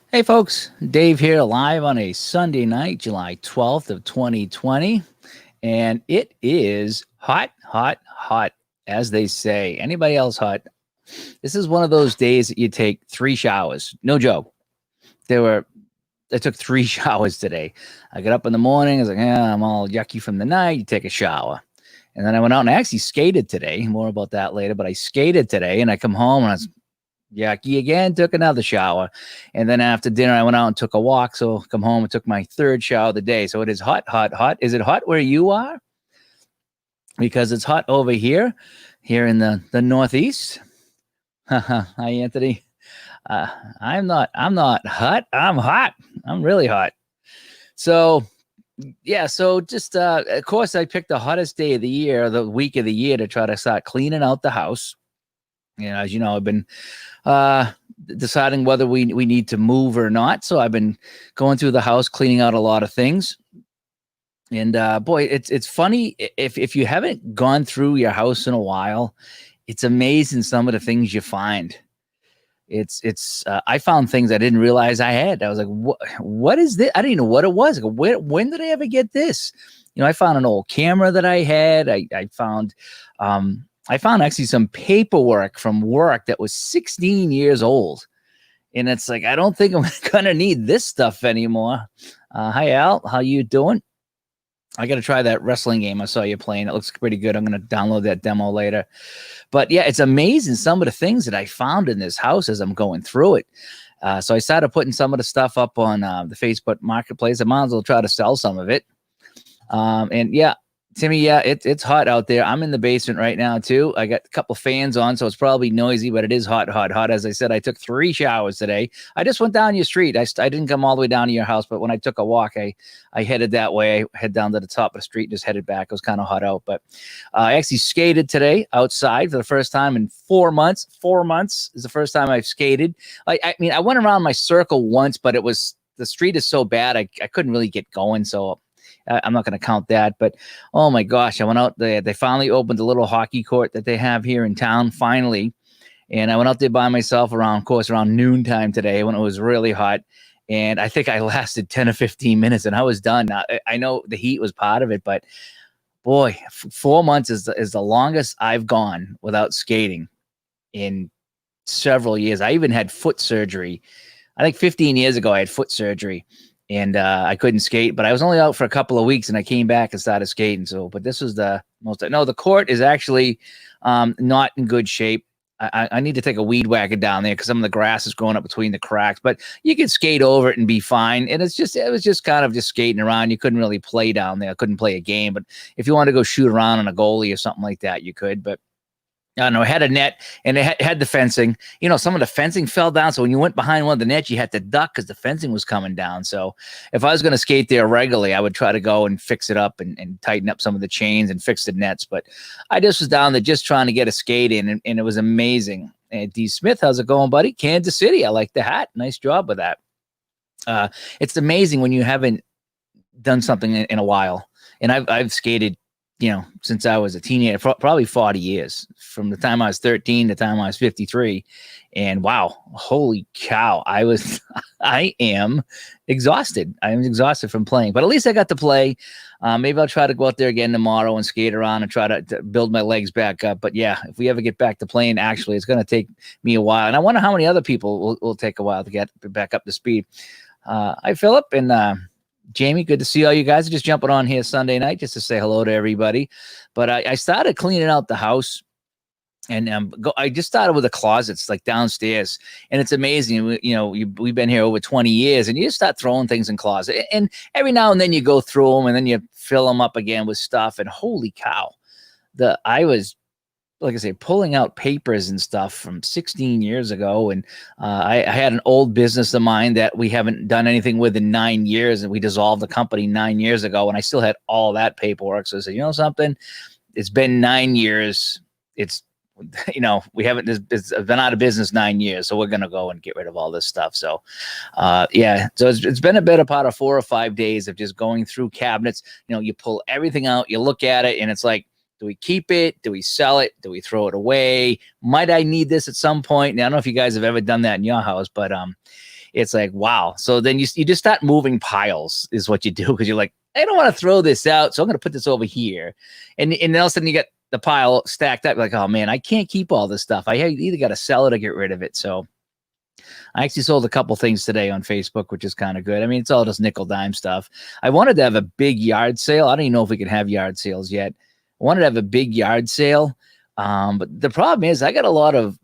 Hey folks, Dave here live on a Sunday night, July 12th of 2020, and it is hot, hot, hot, as they say. Anybody else hot? This is one of those days that you take 3 showers. No joke. There were I took 3 showers today. I got up in the morning, I was like, yeah, I'm all yucky from the night. You take a shower. And then I went out and I actually skated today. More about that later, but I skated today and I come home and I was yucky again, took another shower. And then after dinner, I went out and took a walk. So come home and took my third shower of the day. So it is hot, hot, hot. Is it hot where you are? Because it's hot over here in the Northeast. Hi, Anthony. I'm not hot. I'm hot. I'm really hot. So yeah, so just of course I picked the hottest day of the year, the week of the year to try to start cleaning out the house. As you know, I've been uh, deciding whether we need to move or not. So I've been going through the house, cleaning out a lot of things. And boy, it's funny if you haven't gone through your house in a while, it's amazing some of the things you find. It's I found things I didn't realize I had. I was like, what is this? I didn't know what it was. Like, when did I ever get this? I found an old camera that I had. I found actually some paperwork from work that was 16 years old. And it's like, I don't think I'm gonna need this stuff anymore. Hi Al, how you doing? I got to try that wrestling game I saw you playing. It looks pretty good. I'm going to download that demo later. But yeah, it's amazing some of the things that I found in this house as I'm going through it. So I started putting some of the stuff up on the Facebook Marketplace. I might as well try to sell some of it. And yeah, Timmy, yeah, it's hot out there. I'm in the basement right now too. I got a couple fans on, so it's probably noisy, but it is hot, hot, hot. As I said, I took 3 showers today. I just went down your street. I didn't come all the way down to your house, but when I took a walk, I headed that way. I head down to the top of the street, just headed back. It was kind of hot out, but I actually skated today outside for the first time in 4 months. 4 months is the first time I've skated. I mean, I went around my circle once, but the street is so bad, I couldn't really get going, so I'm not going to count that, but oh my gosh, I went out there. They finally opened the little hockey court that they have here in town, finally. And I went out there by myself around noontime today when it was really hot. And I think I lasted 10 or 15 minutes and I was done. Now, I know the heat was part of it, but boy, 4 months is the longest I've gone without skating in several years. I even had foot surgery. I think 15 years ago, I had foot surgery and I couldn't skate, but I was only out for a couple of weeks and I came back and started skating. So, but this was the most, no, the court is actually not in good shape. I need to take a weed whacker down there because some of the grass is growing up between the cracks, but you could skate over it and be fine. And it was just kind of just skating around. You couldn't really play down there. I couldn't play a game, but if you wanted to go shoot around on a goalie or something like that, you could, but I don't know, it had a net and it had the fencing. Some of the fencing fell down. So when you went behind one of the nets, you had to duck because the fencing was coming down. So if I was going to skate there regularly, I would try to go and fix it up and tighten up some of the chains and fix the nets. But I just was down there just trying to get a skate in, and it was amazing. And D. Smith, how's it going, buddy? Kansas City. I like the hat. Nice job with that. It's amazing when you haven't done something in a while. And I've skated since I was a teenager, probably 40 years, from the time I was 13 to the time I was 53. And wow, holy cow, I am exhausted. I am exhausted from playing, but at least I got to play. Maybe I'll try to go out there again tomorrow and skate around and try to build my legs back up. But yeah, if we ever get back to playing, actually, it's going to take me a while. And I wonder how many other people will take a while to get back up to speed. Hi, Philip, and Jamie, good to see all you guys. Just jumping on here Sunday night just to say hello to everybody. But I started cleaning out the house, and I just started with the closets like downstairs, and it's amazing. We've been here over 20 years, and you just start throwing things in closet, and every now and then you go through them, and then you fill them up again with stuff. And holy cow, I was, like I say, pulling out papers and stuff from 16 years ago. And I had an old business of mine that we haven't done anything with in 9 years. And we dissolved the company 9 years ago. And I still had all that paperwork. So I said, you know something? It's been 9 years. It's, we haven't, it's been out of business 9 years. So we're going to go and get rid of all this stuff. So yeah, so it's been a better part of 4 or 5 days of just going through cabinets. You pull everything out, you look at it, and it's like, do we keep it? Do we sell it? Do we throw it away? Might I need this at some point? Now, I don't know if you guys have ever done that in your house, but it's like, wow. So then you just start moving piles is what you do, because you're like, I don't want to throw this out, so I'm going to put this over here. And then all of a sudden you get the pile stacked up. You're like, oh man, I can't keep all this stuff. I either got to sell it or get rid of it. So I actually sold a couple things today on Facebook, which is kind of good. I mean, it's all just nickel dime stuff. I wanted to have a big yard sale. I don't even know if we can have yard sales yet. I wanted to have a big yard sale. But the problem is I got a lot of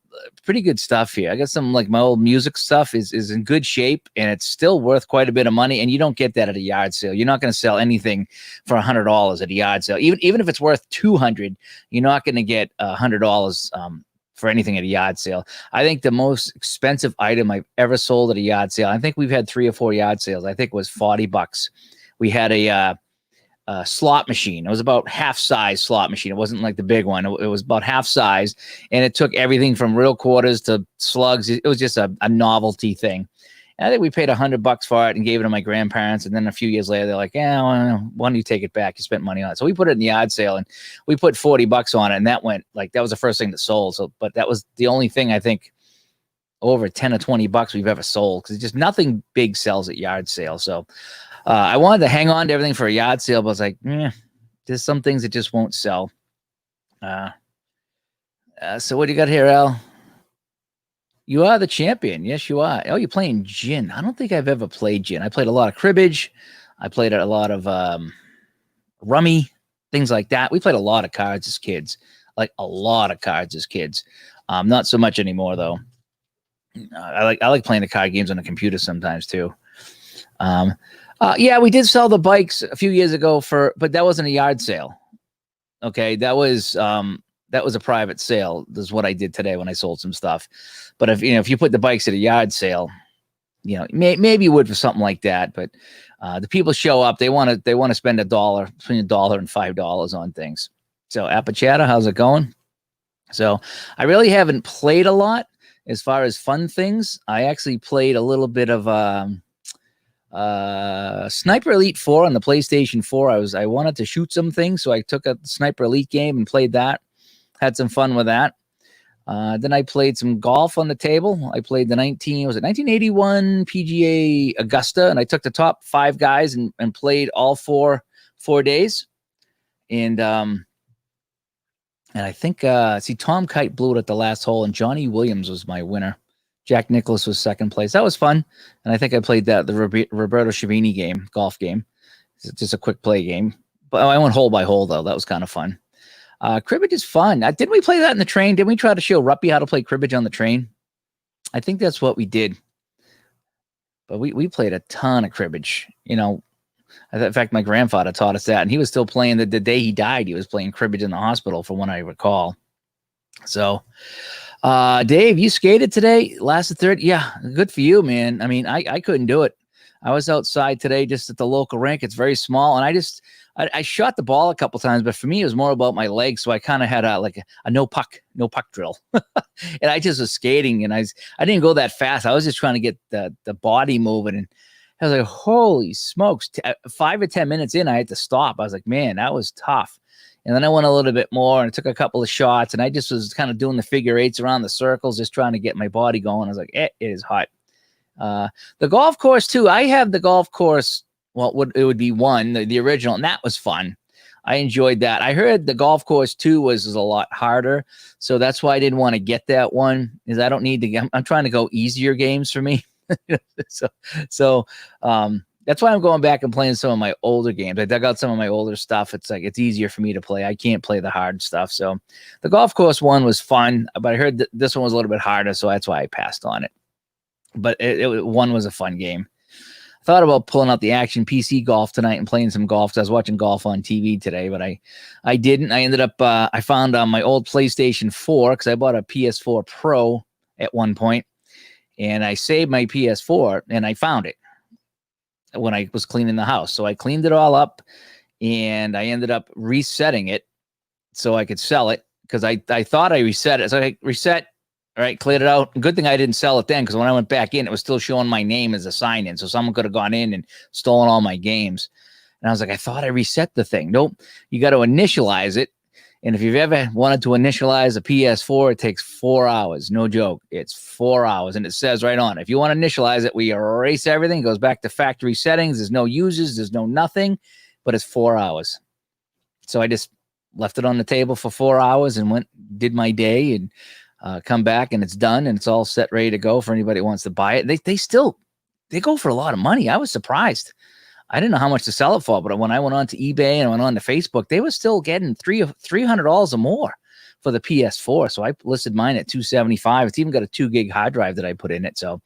pretty good stuff here. I got some, like, my old music stuff is in good shape, and it's still worth quite a bit of money. And you don't get that at a yard sale. You're not going to sell anything for $100 at a yard sale. Even if it's worth $200, you're not going to get $100 for anything at a yard sale. I think the most expensive item I've ever sold at a yard sale, I think we've had 3 or 4 yard sales, I think it was $40. We had a slot machine. It was about half size slot machine. It wasn't like the big one. It was about half size, and it took everything from real quarters to slugs. It was just a novelty thing. And I think we paid $100 for it and gave it to my grandparents. And then a few years later, they're like, yeah, well, why don't you take it back? You spent money on it. So we put it in the yard sale, and we put $40 on it. And that went, like, that was the first thing that sold. So, but that was the only thing, I think, over 10 or $20 we've ever sold, because just nothing big sells at yard sale. So I wanted to hang on to everything for a yard sale, but I was like, there's some things that just won't sell. So what do you got here, Al? You are the champion. Yes, you are. Oh, you're playing gin. I don't think I've ever played gin. I played a lot of cribbage. I played a lot of rummy, things like that. We played a lot of cards as kids, like a lot of cards as kids. Not so much anymore, though. I like playing the card games on the computer sometimes too. Yeah, we did sell the bikes a few years ago but that wasn't a yard sale. Okay, that was a private sale. This is what I did today when I sold some stuff. But if you put the bikes at a yard sale, maybe you would for something like that. But the people show up, they want to spend between $1 and $5 on things. So Apachata, how's it going? So I really haven't played a lot as far as fun things. I actually played a little bit of Sniper Elite 4 on the PlayStation 4. I wanted to shoot some things, so I took a Sniper Elite game and played that. Had some fun with that. Then I played some golf on the table. I played the 1981 PGA Augusta, and I took the top 5 guys and played all 4 days. And I think Tom Kite blew it at the last hole, and Johnny Williams was my winner. Jack Nicklaus was second place. That was fun. And I think I played the Roberto Schiavini game, golf game. It's just a quick play game. But I went hole by hole, though. That was kind of fun. Cribbage is fun. Didn't we play that in the train? Didn't we try to show Ruppy how to play cribbage on the train? I think that's what we did. But we played a ton of cribbage. In fact, my grandfather taught us that. And he was still playing the day he died. He was playing cribbage in the hospital, from what I recall. So, Dave, you skated today? Lasted 30? Yeah, good for you, man. I mean, I couldn't do it. I was outside today just at the local rink. It's very small. And I shot the ball a couple times, but for me, it was more about my legs. So I kind of had a no puck drill. And I just was skating, and I didn't go that fast. I was just trying to get the body moving. And I was like, holy smokes. 5 or 10 minutes in, I had to stop. I was like, man, that was tough. And then I went a little bit more and took a couple of shots, and I just was kind of doing the figure eights around the circles, just trying to get my body going. I was like, it is hot. The golf course too. I have the golf course. Well, it would be 1, the original, and that was fun. I enjoyed that. I heard the golf course 2 was a lot harder, so that's why I didn't want to get that one. Is I don't need to. I'm trying to go easier games for me. so that's why I'm going back and playing some of my older games. I dug out some of my older stuff. It's like it's easier for me to play. I can't play the hard stuff. So the golf course one was fun, but I heard this one was a little bit harder, so that's why I passed on it. But one was a fun game. I thought about pulling out the Action PC Golf tonight and playing some golf, because I was watching golf on TV today, but I didn't. I ended up, I found my old PlayStation 4, because I bought a PS4 Pro at one point, and I saved my PS4, and I found it when I was cleaning the house. So I cleaned it all up, and I ended up resetting it so I could sell it, because I thought I reset it. So I reset. All right, cleared it out. Good thing I didn't sell it then, because when I went back in, it was still showing my name as a sign-in. So someone could have gone in and stolen all my games. And I was like, I thought I reset the thing. Nope. You got to initialize it. And if you've ever wanted to initialize a PS4, it takes 4 hours. No joke. It's 4 hours. And it says right on, if you want to initialize it, we erase everything. It goes back to factory settings. There's no users. There's no nothing. But it's 4 hours. So I just left it on the table for 4 hours and did my day and come back, and it's done. And it's all set, ready to go for anybody who wants to buy it. They go for a lot of money. I was surprised. I didn't know how much to sell it for, but when I went on to eBay and went on to Facebook, they were still getting $300 or more for the PS4. So I listed mine at $275. It's even got a 2 gig hard drive that I put in it. So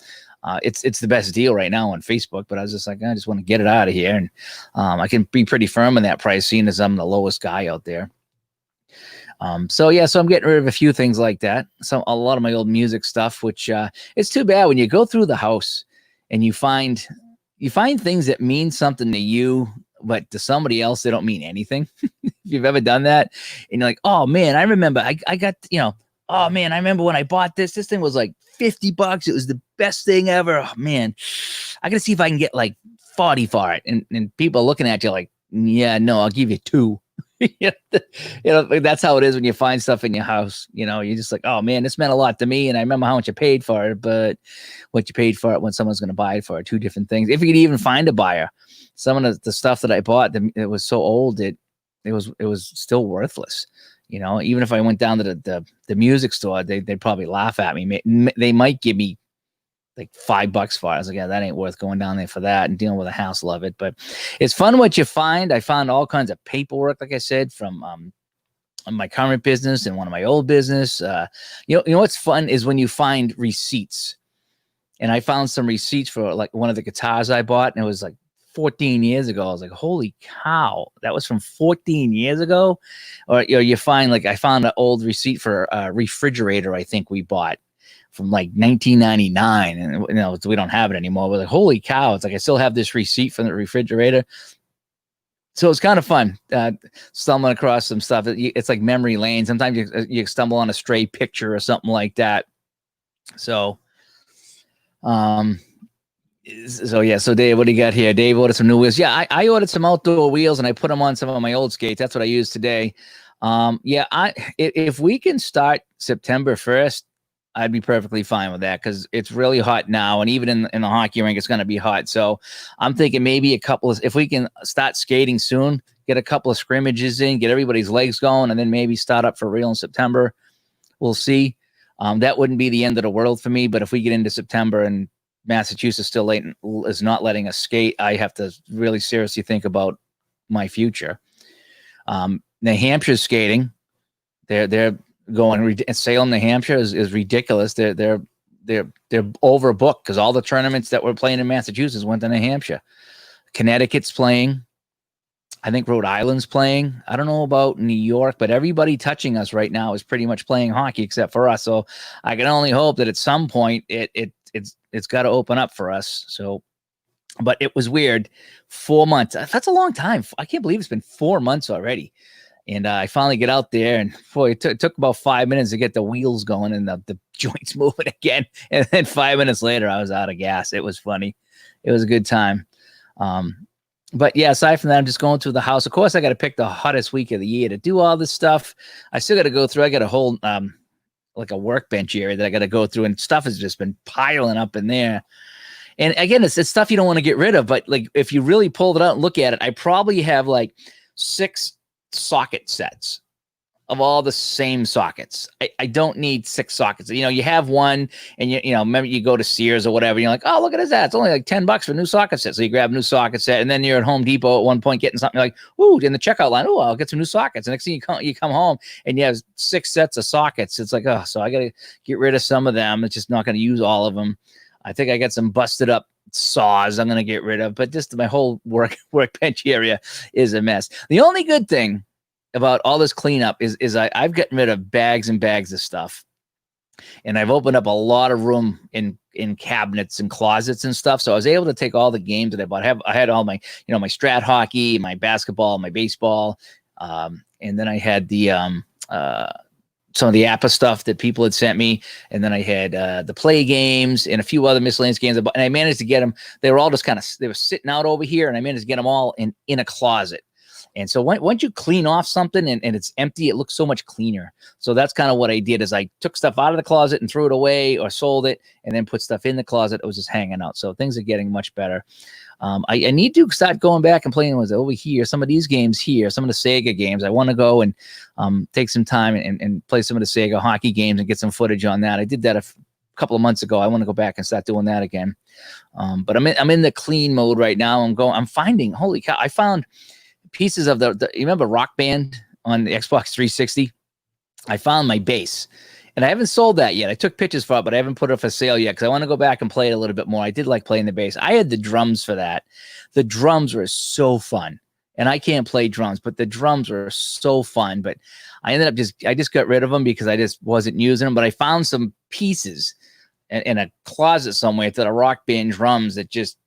it's the best deal right now on Facebook. But I was just like, I just want to get it out of here, and I can be pretty firm on that price, seeing as I'm the lowest guy out there. So I'm getting rid of a few things like that. A lot of my old music stuff, which it's too bad when you go through the house and you find things that mean something to you, but to somebody else, they don't mean anything. If you've ever done that, and you're like, oh man, I remember I got, oh man, I remember when I bought this thing was like $50. It was the best thing ever. Oh man, I gotta see if I can get like 40 for it. And people are looking at you like, yeah, no, I'll give you 2. That's how it is when you find stuff in your house. You're just like, oh man, this meant a lot to me, and I remember how much you paid for it, but what you paid for it when someone's going to buy it for are two different things. If you could even find a buyer, some of the stuff that I bought, it was so old it was still worthless. Even if I went down to the music store, they'd probably laugh at me. They might give me like $5 for it. I was like, yeah, that ain't worth going down there for that and dealing with a hassle of it. But it's fun what you find. I found all kinds of paperwork, like I said, from my current business and one of my old business. You know what's fun is when you find receipts. And I found some receipts for like one of the guitars I bought, and it was like 14 years ago. I was like, holy cow, that was from 14 years ago. Or you find, like, I found an old receipt for a refrigerator I think we bought from like 1999, and we don't have it anymore. We're like, holy cow, it's like I still have this receipt from the refrigerator. So it's kind of fun stumbling across some stuff. It's like memory lane. Sometimes you stumble on a stray picture or something like that. So Dave, what do you got here? Dave ordered some new wheels. Yeah, I ordered some outdoor wheels, and I put them on some of my old skates. That's what I used today. If we can start September 1st, I'd be perfectly fine with that, because it's really hot now, and even in the hockey rink, it's going to be hot. So I'm thinking maybe if we can start skating soon, get a couple of scrimmages in, get everybody's legs going, and then maybe start up for real in September. We'll see. That wouldn't be the end of the world for me, but if we get into September and Massachusetts still is not letting us skate, I have to really seriously think about my future. New Hampshire's skating. They're going. Salem, New Hampshire is ridiculous. They're overbooked because all the tournaments that were playing in Massachusetts went to New Hampshire. Connecticut's playing. I think Rhode Island's playing. I don't know about New York, but everybody touching us right now is pretty much playing hockey except for us. So I can only hope that at some point it's got to open up for us. So, but it was weird. 4 months. That's a long time. I can't believe it's been 4 months already. And I finally get out there, and boy, it took about 5 minutes to get the wheels going and the joints moving again. And then 5 minutes later, I was out of gas. It was funny. It was a good time. But yeah, aside from that, I'm just going through the house. Of course, I got to pick the hottest week of the year to do all this stuff. I still got to go through. I got a whole like a workbench area that I got to go through, and stuff has just been piling up in there. And again, it's stuff you don't want to get rid of. But like, if you really pulled it out and look at it, I probably have like 6 socket sets of all the same sockets. I don't need 6 sockets. You have one, and maybe you go to Sears or whatever, and you're like, oh, look at that. It's only like $10 for a new socket set. So you grab a new socket set, and then you're at Home Depot at one point getting something like, ooh, in the checkout line, oh, I'll get some new sockets. And next thing you come home and you have 6 sets of sockets. It's like, oh, so I got to get rid of some of them. It's just not going to use all of them. I think I got some busted up saws I'm going to get rid of, but just my whole workbench area is a mess. The only good thing about all this cleanup is I've gotten rid of bags and bags of stuff, and I've opened up a lot of room in cabinets and closets and stuff. So I was able to take all the games that I bought. I had all my my Strat hockey, my basketball, my baseball, and then I had the some of the APA stuff that people had sent me, and then I had the play games and a few other miscellaneous games. And I managed to get them. They were all just they were sitting out over here, and I managed to get them all in a closet. And so once you clean off something and it's empty, it looks so much cleaner. So that's kind of what I did is I took stuff out of the closet and threw it away or sold it and then put stuff in the closet that was just hanging out. So things are getting much better. I need to start going back and playing with over here, some of these games here, some of the Sega games. I want to go and take some time and play some of the Sega hockey games and get some footage on that. I did that a couple of months ago. I want to go back and start doing that again. But I'm in the clean mode right now. I'm finding, holy cow, I found pieces of the you remember Rock Band on the Xbox 360? I found my bass. And I haven't sold that yet. I took pictures for it, but I haven't put it for sale yet because I want to go back and play it a little bit more. I did like playing the bass. I had the drums for that. The drums were so fun. And I can't play drums, but the drums were so fun. But I ended up I just got rid of them because I just wasn't using them. But I found some pieces in a closet somewhere that are Rock Band drums that just,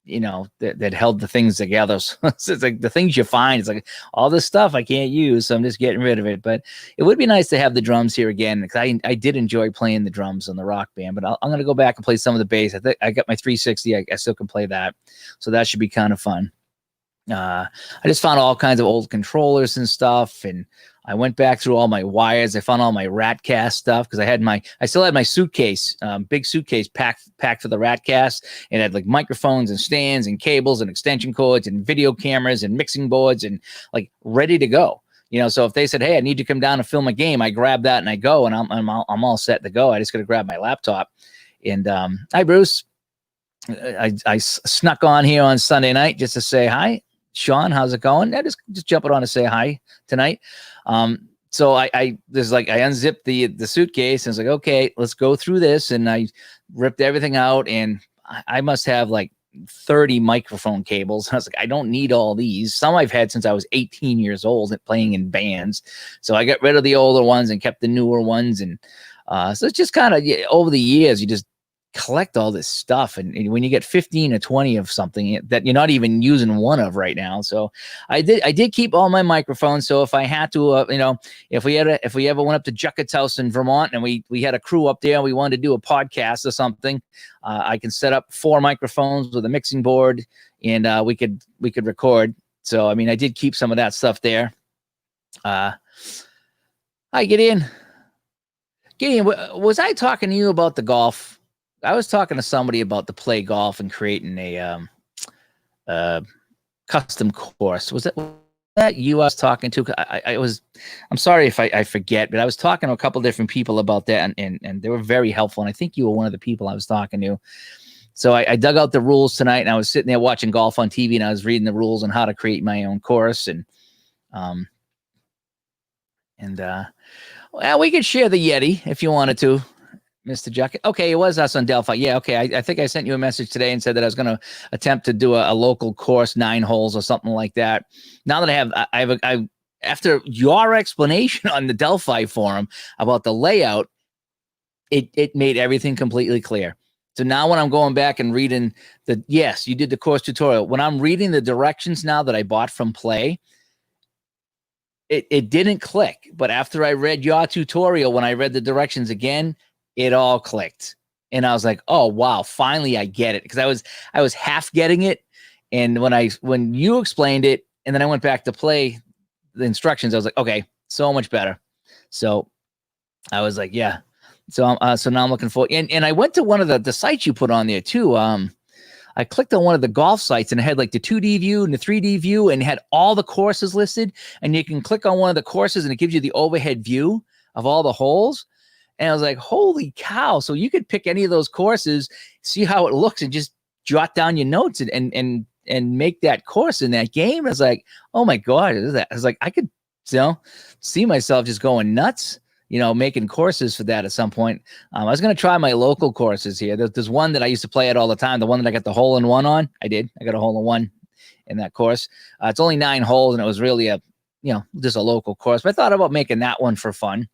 that held the things together. So it's like the things you find, it's like all this stuff I can't use, so I'm just getting rid of it. But it would be nice to have the drums here again because I did enjoy playing the drums on the Rock Band. But I'm going to go back and play some of the bass. I think I got my 360. I still can play that, so that should be kind of fun. I just found all kinds of old controllers and stuff, and I went back through all my wires. I found all my Ratcast stuff because I still had my suitcase, big suitcase packed for the Ratcast, and it had like microphones and stands and cables and extension cords and video cameras and mixing boards and like ready to go. So if they said, "Hey, I need you to come down and film a game," I grab that and I go, and I'm all set to go. I just got to grab my laptop. And hi, Bruce. I snuck on here on Sunday night just to say hi. Sean, how's it going? I just jumping on to say hi tonight. So I unzipped the suitcase and was like, okay, let's go through this. And I ripped everything out, and I must have like 30 microphone cables. I was like, I don't need all these. Some I've had since I was 18 years old and playing in bands. So I got rid of the older ones and kept the newer ones. And so it's just kind of over the years, you just collect all this stuff, and when you get 15 or 20 of something that you're not even using one of right now. So I did keep all my microphones, so if I had to if we ever went up to Jucket's house in Vermont and we had a crew up there and we wanted to do a podcast or something, I can set up 4 microphones with a mixing board, and we could record. So I mean, I did keep some of that stuff there. Hi, Gideon, was I talking to you about the golf? I was talking to somebody about the play golf and creating a custom course. Was that you I was talking to? I'm sorry if I forget, but I was talking to a couple different people about that, and they were very helpful. And I think you were one of the people I was talking to. So I dug out the rules tonight, and I was sitting there watching golf on TV, and I was reading the rules on how to create my own course. And well, we could share the Yeti if you wanted to, Mr. Jacket. Okay, it was us on Delphi. Yeah, okay. I think I sent you a message today and said that I was going to attempt to do a local course, 9 holes or something like that. Now that I after your explanation on the Delphi forum about the layout, it made everything completely clear. So now when I'm going back and reading yes, you did the course tutorial. When I'm reading the directions now that I bought from Play, it didn't click. But after I read your tutorial, when I read the directions again, it all clicked. And I was like, oh, wow, finally I get it. Because I was half getting it. And when you explained it, and then I went back to play the instructions, I was like, okay, so much better. So I was like, yeah. So now I'm looking forward. And I went to one of the sites you put on there too. I clicked on one of the golf sites, and it had like the 2D view and the 3D view, and it had all the courses listed. And you can click on one of the courses, and it gives you the overhead view of all the holes. And I was like, holy cow. So you could pick any of those courses, see how it looks, and just jot down your notes and make that course in that game. I was like, oh my God. I was like, I could, see myself just going nuts, making courses for that at some point. I was going to try my local courses here. There's one that I used to play at all the time. The one that I got the hole-in-one on. I got a hole-in-one in that course. It's only 9 holes, and it was really just a local course. But I thought about making that one for fun.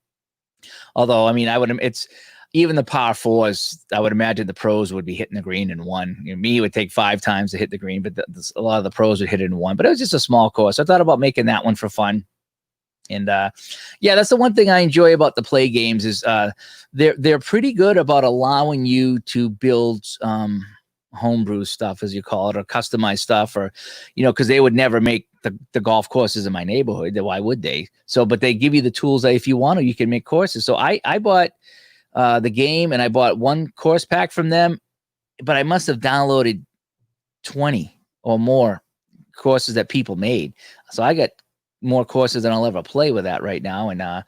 Although, I mean, it's even the par 4s, I would imagine the pros would be hitting the green in one. Me, it would take 5 times to hit the green, but a lot of the pros would hit it in one. But it was just a small course. I thought about making that one for fun. And that's the one thing I enjoy about the Play games is they're pretty good about allowing you to build homebrew stuff, as you call it, or customized stuff, or, because they would never make the golf courses in my neighborhood. Why would they? So, but they give you the tools that if you want to, you can make courses. So I bought the game, and I bought one course pack from them, but I must have downloaded 20 or more courses that people made. So I got more courses than I'll ever play with that right now. And I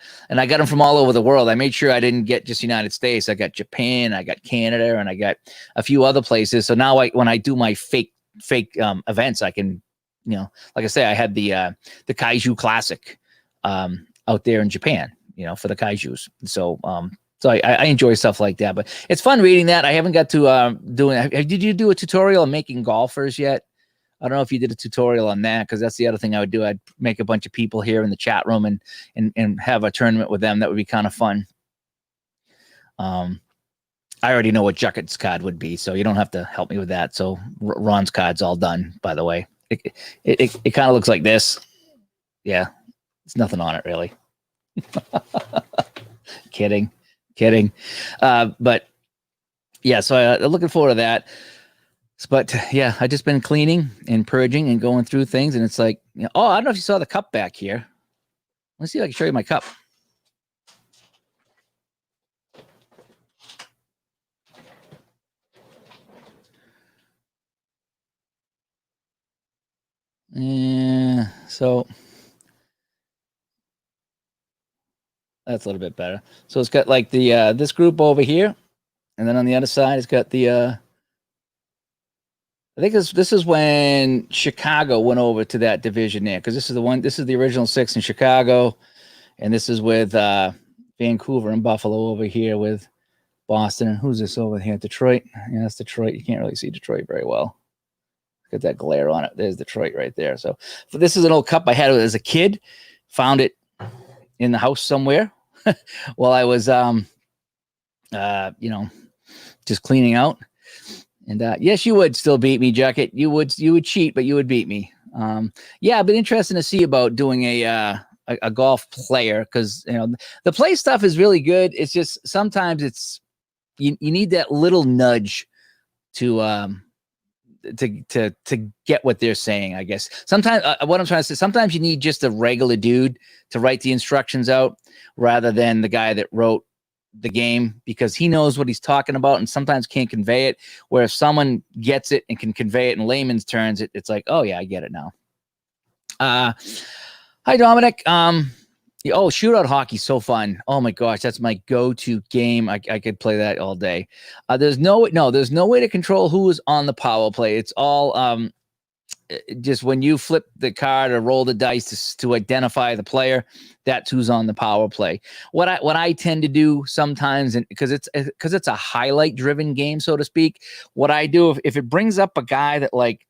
got them from all over the world. I made sure I didn't get just United States. I got Japan, I got Canada, and I got a few other places. So now when I do my fake events, I can, like I say, I had the Kaiju Classic out there in Japan, for the Kaijus. So I enjoy stuff like that, but it's fun reading that. I haven't got to did you do a tutorial on making golfers yet? I don't know if you did a tutorial on that, because that's the other thing I would do. I'd make a bunch of people here in the chat room and have a tournament with them. That would be kind of fun. I already know what Jucket's card would be, so you don't have to help me with that. So Ron's card's all done, by the way. It kind of looks like this. Yeah, it's nothing on it really. Kidding. But yeah, so I'm looking forward to that. But yeah, I just been cleaning and purging and going through things, and it's like, oh, I don't know if you saw the cup back here. Let's see if I can show you my cup. Yeah, so that's a little bit better. So it's got like the this group over here, and then on the other side, it's got the I think this is when Chicago went over to that division there, because this is the original 6 in Chicago, and this is with Vancouver and Buffalo over here with Boston. And who's this over here? Detroit. Yeah, that's Detroit. You can't really see Detroit very well. Got that glare on it. There's Detroit right there. So this is an old cup I had as a kid. Found it in the house somewhere while I was just cleaning out. And yes, you would still beat me, Jacket. You would cheat, but you would beat me. Yeah, but interesting to see about doing a golf player, because the play stuff is really good. It's just sometimes it's you need that little nudge to get what they're saying, I guess. Sometimes what I'm trying to say, sometimes you need just a regular dude to write the instructions out rather than the guy that wrote the game, because he knows what he's talking about and sometimes can't convey it. Where if someone gets it and can convey it in layman's terms, it's like, oh yeah, I get it now. Hi, Dominic. Shootout hockey, so fun. Oh my gosh, that's my go-to game. I could play that all day. There's no way to control who is on the power play. It's all just when you flip the card or roll the dice to identify the player, that's who's on the power play. What I tend to do sometimes, and because it's a highlight driven game, so to speak, what I do if it brings up a guy that like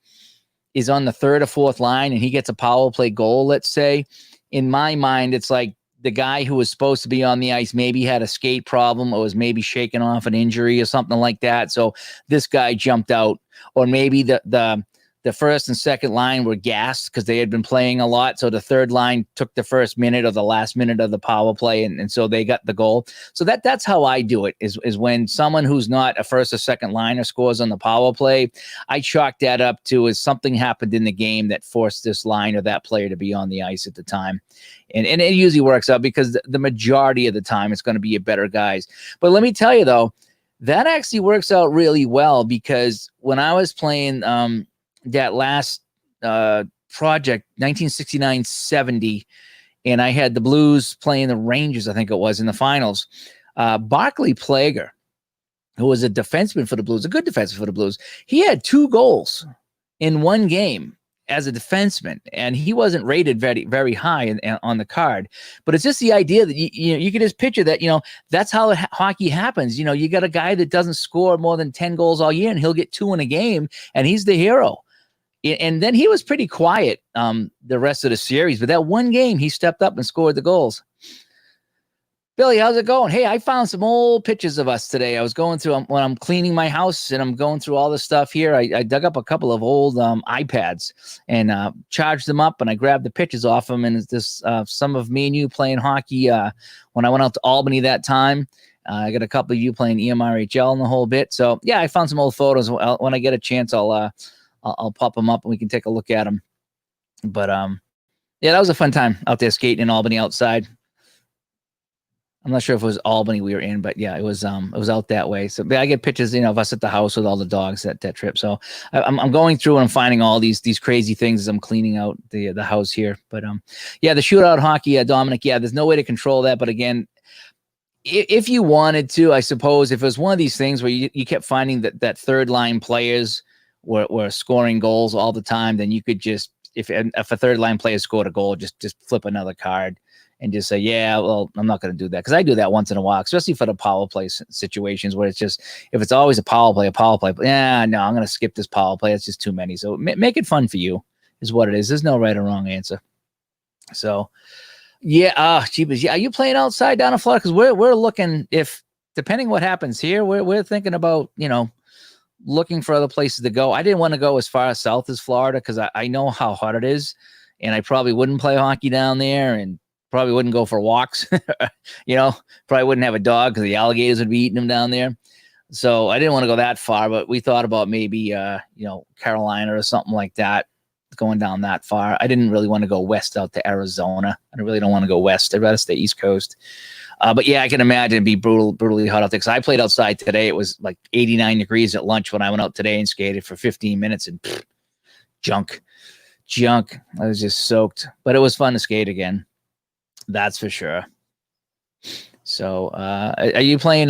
is on the third or fourth line and he gets a power play goal, let's say, in my mind, it's like the guy who was supposed to be on the ice maybe had a skate problem or was maybe shaking off an injury or something like that. So this guy jumped out, or maybe the first and second line were gassed because they had been playing a lot. So the third line took the first minute or the last minute of the power play, and so they got the goal. So that's how I do it, is when someone who's not a first or second liner scores on the power play, I chalk that up to as something happened in the game that forced this line or that player to be on the ice at the time. And it usually works out because the majority of the time it's going to be your better guys. But let me tell you, though, that actually works out really well, because when I was playing that last project, 1969-70, and I had the Blues playing the Rangers, I think it was, in the finals. Barclay Plager, who was a defenseman for the Blues, a good defenseman for the Blues, he had 2 goals in one game as a defenseman, and he wasn't rated very, very high on the card. But it's just the idea that you can just picture that, that's how hockey happens. You got a guy that doesn't score more than 10 goals all year, and he'll get 2 in a game, and he's the hero. And then he was pretty quiet the rest of the series. But that one game, he stepped up and scored the goals. Billy, how's it going? Hey, I found some old pictures of us today. I was going through, when I'm cleaning my house and I'm going through all this stuff here, I dug up a couple of old iPads and charged them up, and I grabbed the pictures off them. And it's this some of me and you playing hockey when I went out to Albany that time. I got a couple of you playing EMRHL in the whole bit. So yeah, I found some old photos. When I get a chance, I'll pop them up and we can take a look at them. But yeah, that was a fun time out there skating in Albany outside. I'm not sure if it was Albany we were in, but yeah, it was out that way. So I get pictures, of us at the house with all the dogs that trip. So I'm going through and I'm finding all these crazy things as I'm cleaning out the house here. But yeah, the shootout hockey, Dominic. Yeah, there's no way to control that. But again, if you wanted to, I suppose, if it was one of these things where you kept finding that third line players were scoring goals all the time, then you could just, if a third line player scored a goal, just flip another card and just say, yeah, well, I'm not going to do that. Because I do that once in a while, especially for the power play situations where it's just, if it's always a power play, yeah, no, I'm going to skip this power play. It's just too many. So make it fun for you is what it is. There's no right or wrong answer. So, yeah, jeepers. Yeah, are you playing outside down in Florida? Because we're looking, if depending what happens here, we're thinking about, looking for other places to go. I didn't want to go as far south as Florida because I know how hot it is, and I probably wouldn't play hockey down there, and probably wouldn't go for walks. Probably wouldn't have a dog because the alligators would be eating them down there. So I didn't want to go that far, but we thought about maybe Carolina or something like that. Going down that far. I didn't really want to go west out to Arizona. I really don't want to go west. I'd rather stay East Coast. But yeah, I can imagine it'd be brutally hot out there. Because I played outside today. It was like 89 degrees at lunch when I went out today and skated for 15 minutes and junk. I was just soaked. But it was fun to skate again. That's for sure. So are you playing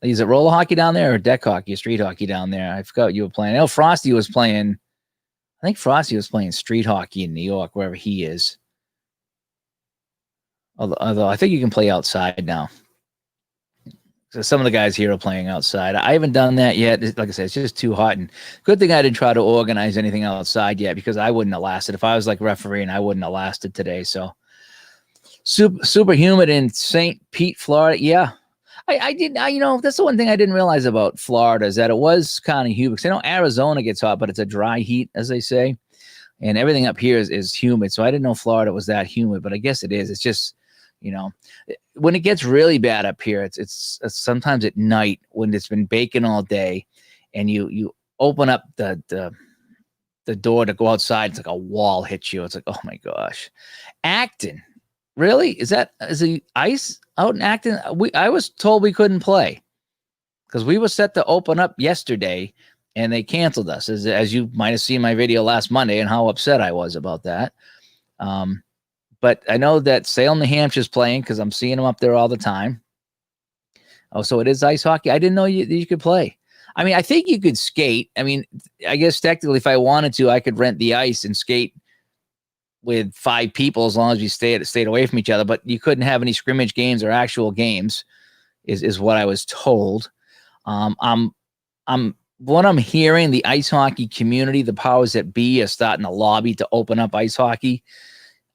is it roller hockey down there or deck hockey or street hockey down there? I forgot you were playing. I know Frosty was playing. I think Frosty was playing street hockey in New York, wherever he is. Although I think you can play outside now. So some of the guys here are playing outside. I haven't done that yet. Like I said, it's just too hot. And good thing I didn't try to organize anything outside yet because I wouldn't have lasted. If I was like refereeing, I wouldn't have lasted today. So super humid in St. Pete, Florida. Yeah. I didn't, that's the one thing I didn't realize about Florida is that it was kind of humid. Because I know Arizona gets hot, but it's a dry heat, as they say. And everything up here is humid. So I didn't know Florida was that humid, but I guess it is. It's just, when it gets really bad up here, it's sometimes at night when it's been baking all day and you open up the door to go outside. It's like a wall hits you. It's like, oh my gosh. Acton. Really? Is the ice out in Acton? I was told we couldn't play because we were set to open up yesterday and they canceled us, as you might have seen my video last Monday and how upset I was about that. But I know that Salem, New Hampshire is playing because I'm seeing them up there all the time. Oh, so it is ice hockey. I didn't know you could play. I mean, I think you could skate. I mean, I guess technically if I wanted to, I could rent the ice and skate with 5 people as long as you stayed away from each other, but you couldn't have any scrimmage games or actual games is what I was told. What I'm hearing, the ice hockey community, the powers that be are starting to lobby to open up ice hockey.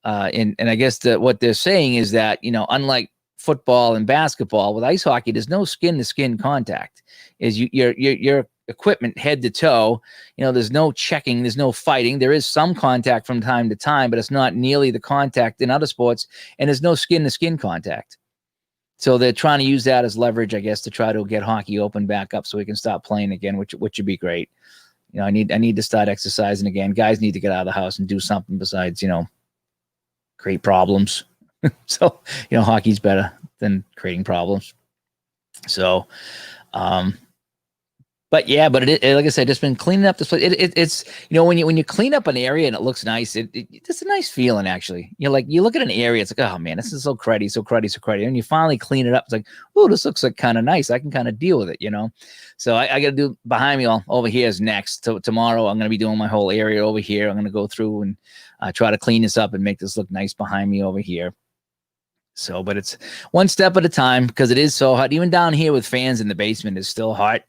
And I guess what they're saying is that, unlike football and basketball, with ice hockey, there's no skin to skin contact. Your equipment head to toe, there's no checking, there's no fighting. There is some contact from time to time, but it's not nearly the contact in other sports, and there's no skin to skin contact. So they're trying to use that as leverage, I guess, to try to get hockey open back up so we can stop playing again, which would be great. I need to start exercising again. Guys need to get out of the house and do something besides, create problems. So, hockey's better than creating problems. So, but like I said, just been cleaning up this place. It's when you clean up an area and it looks nice, it's a nice feeling actually. You look at an area, it's like, oh man, this is so cruddy, and you finally clean it up. It's like, oh, this looks like kind of nice. I can kind of deal with it, So I got to do behind me over here is next. So tomorrow I'm going to be doing my whole area over here. I'm going to go through and try to clean this up and make this look nice behind me over here. So, but it's one step at a time because it is so hot. Even down here with fans in the basement is still hot.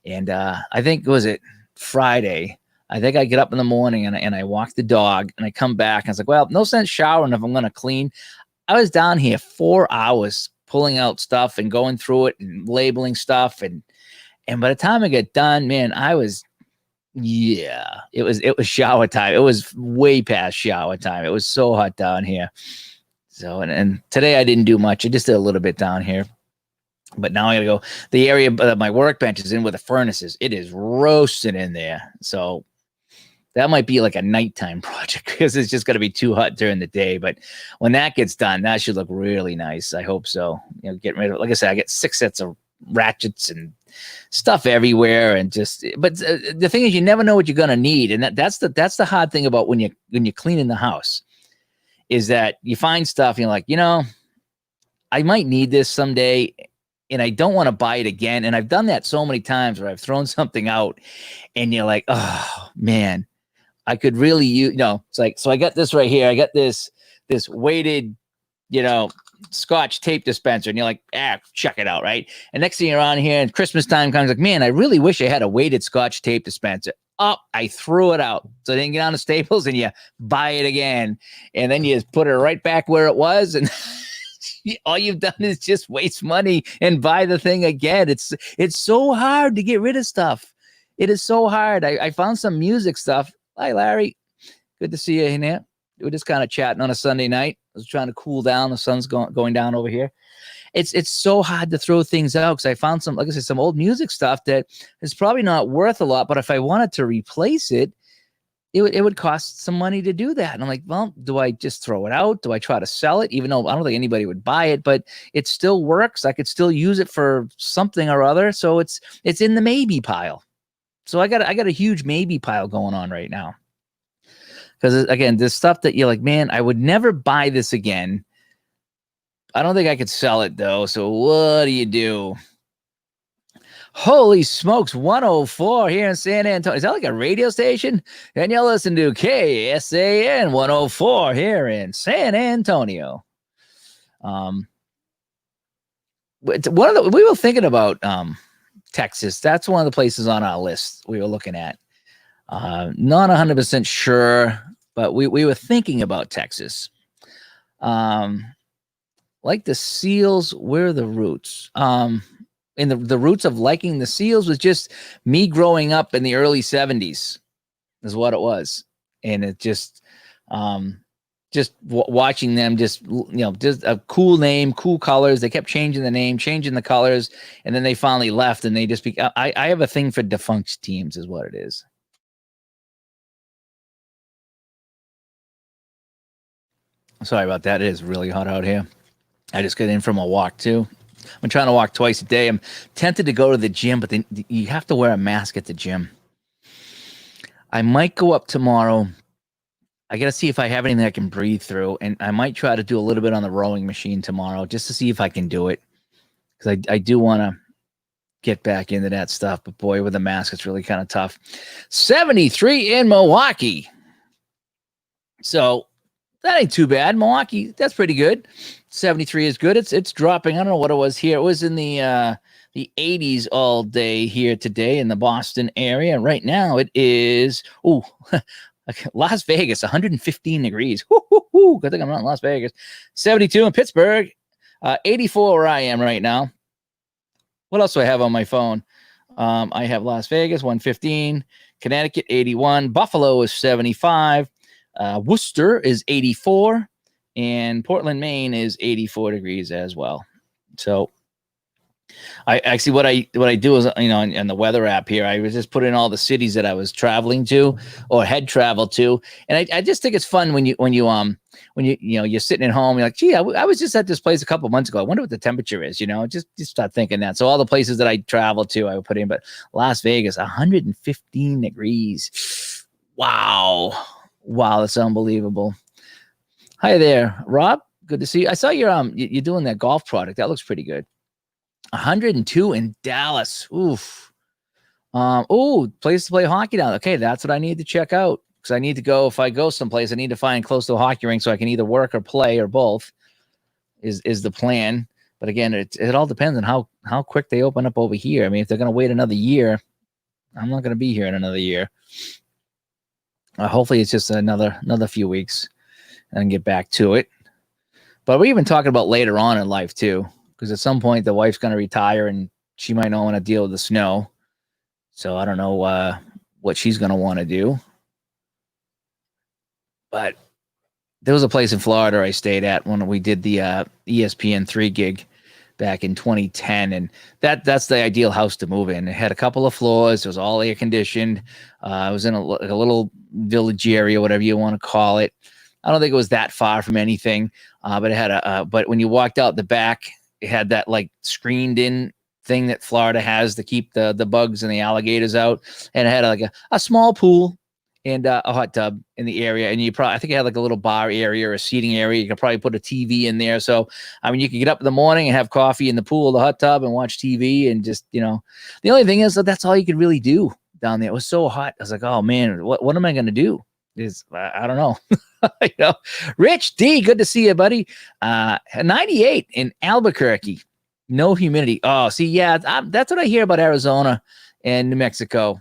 And I think, was it Friday? I think I get up in the morning and I walk the dog and I come back and I was like, well, no sense showering if I'm going to clean. I was down here 4 hours pulling out stuff and going through it and labeling stuff. And by the time I get done, man, it was shower time. It was way past shower time. It was so hot down here. So, and today I didn't do much. I just did a little bit down here. But now I gotta go. The area that my workbench is in with the furnaces, it is roasting in there. So that might be like a nighttime project because it's just going to be too hot during the day. But when that gets done, that should look really nice. I hope so. Getting rid of, like I said, I get 6 sets of ratchets and stuff everywhere, and but the thing is, you never know what you're going to need, and that's the hard thing about when you're cleaning the house, is that you find stuff and you're like, I might need this someday, and I don't want to buy it again. And I've done that so many times where I've thrown something out, and you're like, oh man, I could really use, it's like, so I got this right here. I got this weighted, Scotch tape dispenser, and you're like, check it out, right? And next thing you're on here, and Christmas time comes, like, man, I really wish I had a weighted Scotch tape dispenser. Oh, I threw it out. So I didn't get on the Staples, and you buy it again, and then you just put it right back where it was, and all you've done is just waste money and buy the thing again. It's so hard to get rid of stuff. It is so hard. I found some music stuff. Hi, Larry. Good to see you in here. We're just kind of chatting on a Sunday night. I was trying to cool down. The sun's going down over here. It's so hard to throw things out because I found some, like I said, some old music stuff that is probably not worth a lot. But if I wanted to replace it, it would cost some money to do that. And I'm like, well, do I just throw it out? Do I try to sell it? Even though I don't think anybody would buy it, but it still works. I could still use it for something or other. So it's in the maybe pile. So I got a huge maybe pile going on right now. Because again, this stuff that you're like, man, I would never buy this again. I don't think I could sell it though. So what do? Holy smokes, 104 here in San Antonio. Is that like a radio station? And you'll listen to KSAN 104 here in San Antonio. We were thinking about Texas. That's one of the places on our list we were looking at. Not 100% sure, but we were thinking about Texas. Like the Seals, where are the roots? And the roots of liking the Seals was just me growing up in the early 70s is what it was. And it just watching them, just a cool name, cool colors. They kept changing the name, changing the colors. And then they finally left, and they just, I have a thing for defunct teams is what it is. Sorry about that. It is really hot out here. I just got in from a walk too. I'm trying to walk twice a day. I'm tempted to go to the gym, but then you have to wear a mask at the gym. I might go up tomorrow. I got to see if I have anything I can breathe through, and I might try to do a little bit on the rowing machine tomorrow just to see if I can do it, because I do want to get back into that stuff. But boy, with a mask, it's really kind of tough. 73 in Milwaukee. So that ain't too bad. Milwaukee, that's pretty good. 73 is good. It's dropping. I don't know what it was here. It was in the 80s all day here today in the Boston area. Right now it is Las Vegas, 115 degrees. Good thing I'm not in Las Vegas. 72 in Pittsburgh. 84 where I am right now. What else do I have on my phone? I have Las Vegas, 115. Connecticut, 81. Buffalo is 75. Worcester is 84, and Portland, Maine is 84 degrees as well. So I actually, what I do is, in the weather app here, I was just put in all the cities that I was traveling to or had traveled to. And I just think it's fun when you're sitting at home, you're like, gee, I was just at this place a couple months ago. I wonder what the temperature is, just start thinking that. So all the places that I traveled to, I would put in, but Las Vegas, 115 degrees. Wow, that's unbelievable. Hi there, Rob. Good to see you. I saw you're doing that golf product. That looks pretty good. 102 in Dallas. Oof. Place to play hockey down. Okay, that's what I need to check out, because I need to go. If I go someplace, I need to find close to a hockey rink so I can either work or play or both. Is the plan. But again, it all depends on how quick they open up over here. I mean, if they're going to wait another year, I'm not going to be here in another year. Hopefully, it's just another few weeks and get back to it. But we're even talking about later on in life too, because at some point the wife's going to retire and she might not want to deal with the snow. So I don't know what she's going to want to do. But there was a place in Florida I stayed at when we did the ESPN3 gig. back in 2010, and that's the ideal house to move in. It had a couple of floors. It was all air conditioned. It was in a little village area, whatever you want to call it. I don't think it was that far from anything, but it had but when you walked out the back, it had that like screened in thing that Florida has to keep the bugs and the alligators out, and it had like a small pool and a hot tub in the area. And I think it had like a little bar area or a seating area. You could probably put a TV in there. So, I mean, you could get up in the morning and have coffee in the pool, the hot tub, and watch TV. And just, the only thing is that that's all you could really do down there. It was so hot. I was like, oh man, what am I going to do? I don't know. Rich D, good to see you, buddy. 98 in Albuquerque. No humidity. Oh, see, yeah, that's what I hear about Arizona and New Mexico,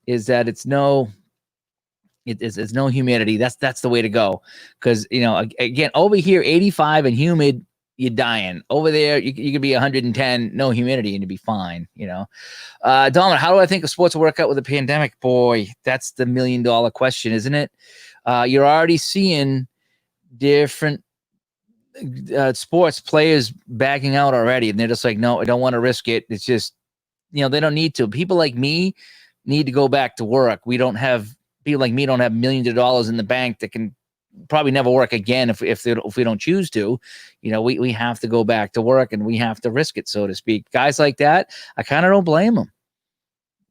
is that it's no humidity. That's the way to go. Because, again, over here, 85 and humid, you're dying. Over there, you could be 110, no humidity, and you'd be fine, Dominic, how do I think of sports workout with a pandemic? Boy, that's the $1 million question, isn't it? You're already seeing different sports players backing out already, and they're just like, no, I don't want to risk it. It's just, they don't need to. People like me need to go back to work. People like me don't have millions of dollars in the bank that can probably never work again if we don't choose to. We have to go back to work, and we have to risk it, so to speak. Guys like that, I kind of don't blame them.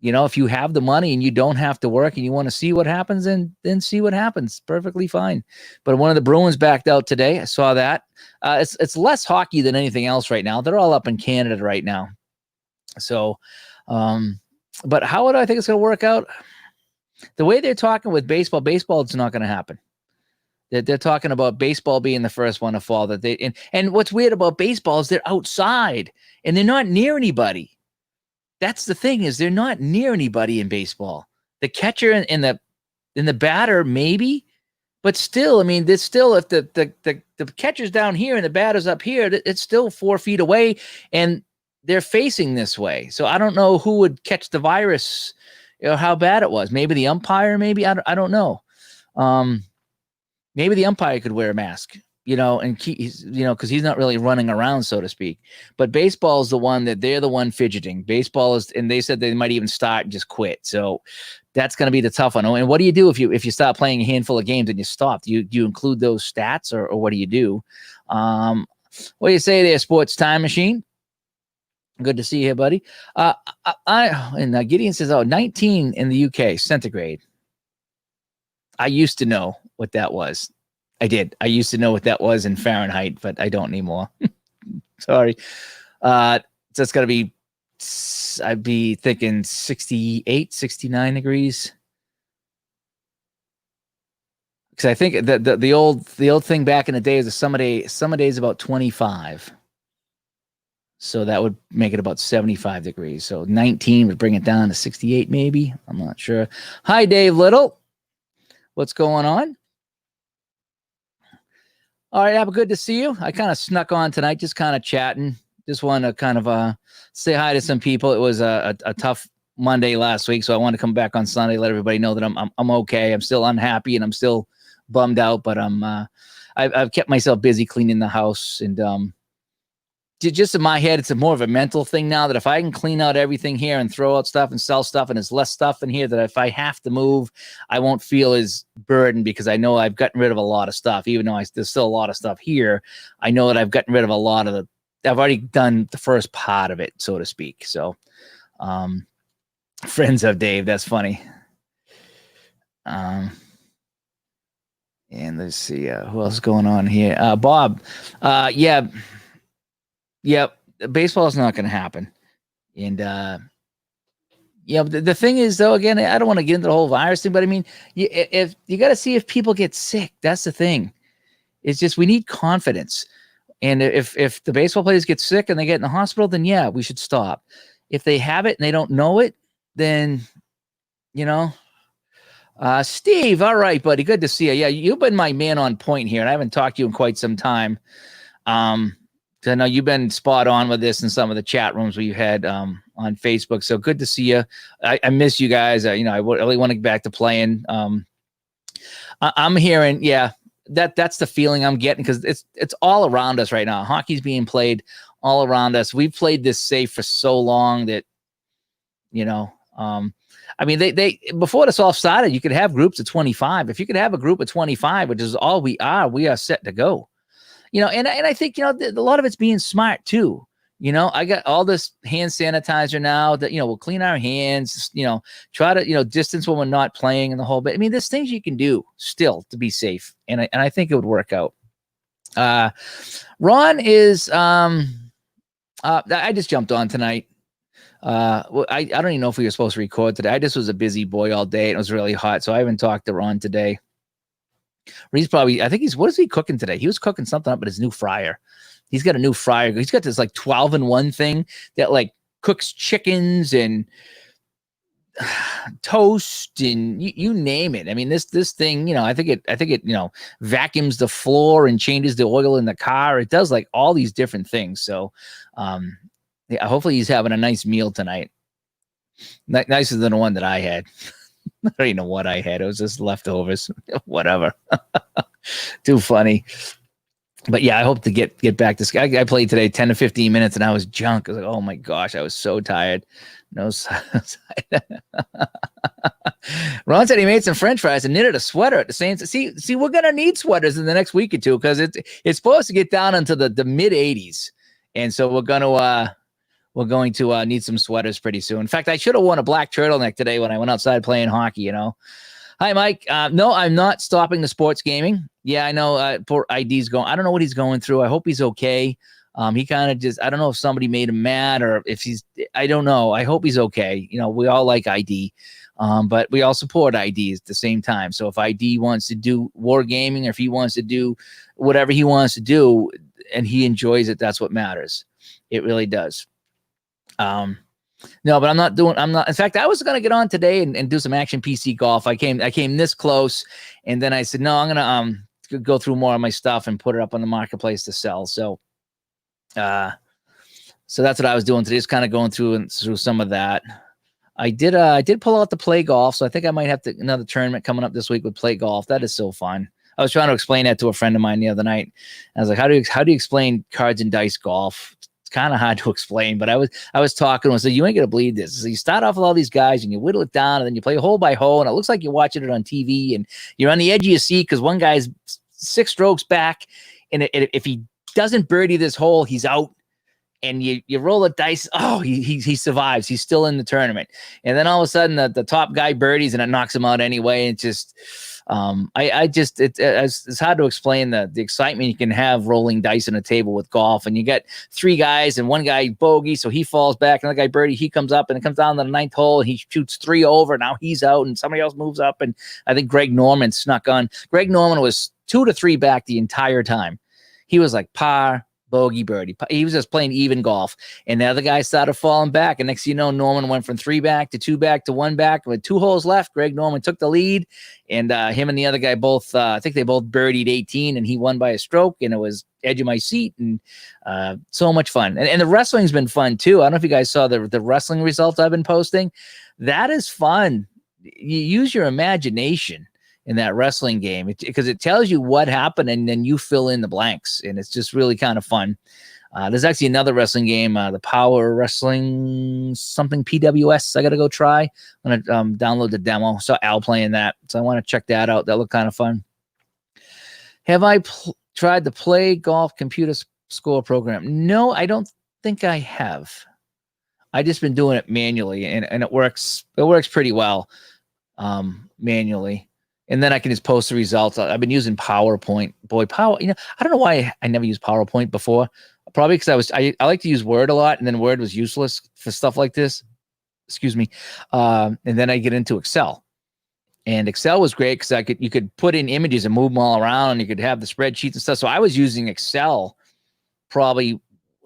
If you have the money and you don't have to work and you want to see what happens, then see what happens. Perfectly fine. But one of the Bruins backed out today. I saw that. It's less hockey than anything else right now. They're all up in Canada right now. So, but how would I think it's going to work out? The way they're talking with baseball, it's not going to happen. They're talking about baseball being the first one to fall. And what's weird about baseball is they're outside and they're not near anybody. That's the thing, is they're not near anybody in baseball. The catcher and the batter, maybe, but still, I mean, there's still, if the catcher's down here and the batter's up here, it's still 4 feet away, and they're facing this way. So I don't know who would catch the virus, how bad it was. Maybe the umpire, maybe, I don't know. Maybe the umpire could wear a mask, and because he's not really running around, so to speak. But baseball is the one that they're the one fidgeting. Baseball is, and they said they might even start and just quit. So that's going to be the tough one. And what do you do if you stop playing a handful of games and you stop? Do you include those stats, or what do you do? What do you say there, Sports Time Machine? Good to see you here, buddy. Gideon says, 19 in the UK, centigrade. I used to know what that was. I did. I used to know what that was in Fahrenheit, but I don't anymore. Sorry. So it's got to be, I'd be thinking 68, 69 degrees. Because I think that the old thing back in the day is a summer day is about 25. So that would make it about 75 degrees. So 19 would bring it down to 68 maybe. I'm not sure. Hi, Dave Little. What's going on? All right, Abba, good to see you. I kind of snuck on tonight, just kind of chatting. Just wanted to kind of say hi to some people. It was a tough Monday last week, so I wanted to come back on Sunday, let everybody know that I'm okay. I'm still unhappy and I'm still bummed out, but I've kept myself busy cleaning the house, and just in my head, it's more of a mental thing now, that if I can clean out everything here and throw out stuff and sell stuff, and there's less stuff in here, that if I have to move, I won't feel as burdened, because I know I've gotten rid of a lot of stuff. Even though there's still a lot of stuff here, I know that I've gotten rid of a lot of I've already done the first part of it, so to speak. So, friends of Dave, that's funny. And let's see, who else is going on here? Bob, yeah, baseball is not going to happen. And, the thing is, though, again, I don't want to get into the whole virus thing, but I mean, if you got to see if people get sick. That's the thing. It's just, we need confidence. And if the baseball players get sick and they get in the hospital, then yeah, we should stop. If they have it and they don't know it, then, Steve, all right, buddy, good to see you. Yeah, you've been my man on point here, and I haven't talked to you in quite some time. I know you've been spot on with this in some of the chat rooms we've had on Facebook. So good to see you. I miss you guys. I really want to get back to playing. I'm hearing, that's the feeling I'm getting, because it's all around us right now. Hockey's being played all around us. We've played this safe for so long that, I mean, they before this all started, you could have groups of 25. If you could have a group of 25, which is all we are set to go. And I think, a lot of it's being smart too. I got all this hand sanitizer now that, we'll clean our hands, try to, distance when we're not playing and the whole bit. I mean, there's things you can do still to be safe. And I think it would work out. Ron is, I just jumped on tonight. Well, I don't even know if we were supposed to record today. I just was a busy boy all day. And it was really hot. So I haven't talked to Ron today. What is he cooking today? He was cooking something up at his new fryer. He's got a new fryer. He's got this like 12-in-1 thing that like cooks chickens and toast and you name it. I mean, this thing, I think it vacuums the floor and changes the oil in the car. It does like all these different things. So, yeah, hopefully he's having a nice meal tonight. Nicer than the one that I had. I don't even know what I had. It was just leftovers. Whatever. Too funny. But yeah, I hope to get back to Sky. I played today 10 to 15 minutes and I was junk. I was like, oh my gosh, I was so tired. No side. Ron said he made some French fries and knitted a sweater at the same time. See, we're gonna need sweaters in the next week or two because it's supposed to get down into the mid 80s. And so we're going to need some sweaters pretty soon. In fact, I should have worn a black turtleneck today when I went outside playing hockey, Hi, Mike. No, I'm not stopping the sports gaming. Yeah, I know. Poor ID's going. I don't know what he's going through. I hope he's okay. He kind of I don't know if somebody made him mad or if I don't know. I hope he's okay. We all like ID, but we all support ID at the same time. So if ID wants to do war gaming or if he wants to do whatever he wants to do and he enjoys it, that's what matters. It really does. No, but I'm not. In fact, I was going to get on today and do some action PC golf. I came this close and then I said, no, I'm going to go through more of my stuff and put it up on the marketplace to sell. So that's what I was doing today. Just kind of going through some of that. I did pull out the Play Golf. So I think I might have another tournament coming up this week with Play Golf. That is so fun. I was trying to explain that to a friend of mine the other night. I was like, how do you explain cards and dice golf? Kind of hard to explain, but I was talking and I said, you ain't gonna believe this. So you start off with all these guys and you whittle it down and then you play hole by hole and it looks like you're watching it on TV and you're on the edge of your seat because one guy's 6 strokes back and if he doesn't birdie this hole, he's out. And you roll the dice. Oh, he survives. He's still in the tournament. And then all of a sudden the top guy birdies and it knocks him out anyway. It's just it's hard to explain the excitement you can have rolling dice on a table with golf. And you get 3 guys and one guy bogey, so he falls back. Another guy birdie, he comes up and it comes down to the 9th hole and he shoots 3 over. Now he's out and somebody else moves up. And I think Greg Norman snuck on. Greg Norman was 2 to 3 back the entire time. He was like par, bogey, birdie. He was just playing even golf. And the other guy started falling back. And next thing you know, Norman went from 3 back to 2 back to 1 back. With 2 holes left, Greg Norman took the lead. And him and the other guy both, I think they both birdied 18 and he won by a stroke. And it was edge of my seat and so much fun. And the wrestling's been fun too. I don't know if you guys saw the wrestling results I've been posting. That is fun. You use your imagination in that wrestling game because it tells you what happened and then you fill in the blanks and it's just really kind of fun. There's actually another wrestling game, the Power Wrestling something PWS. I got to go try. I'm going to download the demo. Saw Al playing that. So I want to check that out. That looked kind of fun. Have I tried the Play Golf computer score program? No, I don't think I have. I just been doing it manually and it works. It works pretty well manually. And then I can just post the results. I've been using PowerPoint. Boy, I don't know why I never used PowerPoint before. Probably because I like to use Word a lot, and then Word was useless for stuff like this. Excuse me. And then I get into Excel. And Excel was great because you could put in images and move them all around, and you could have the spreadsheets and stuff. So I was using Excel probably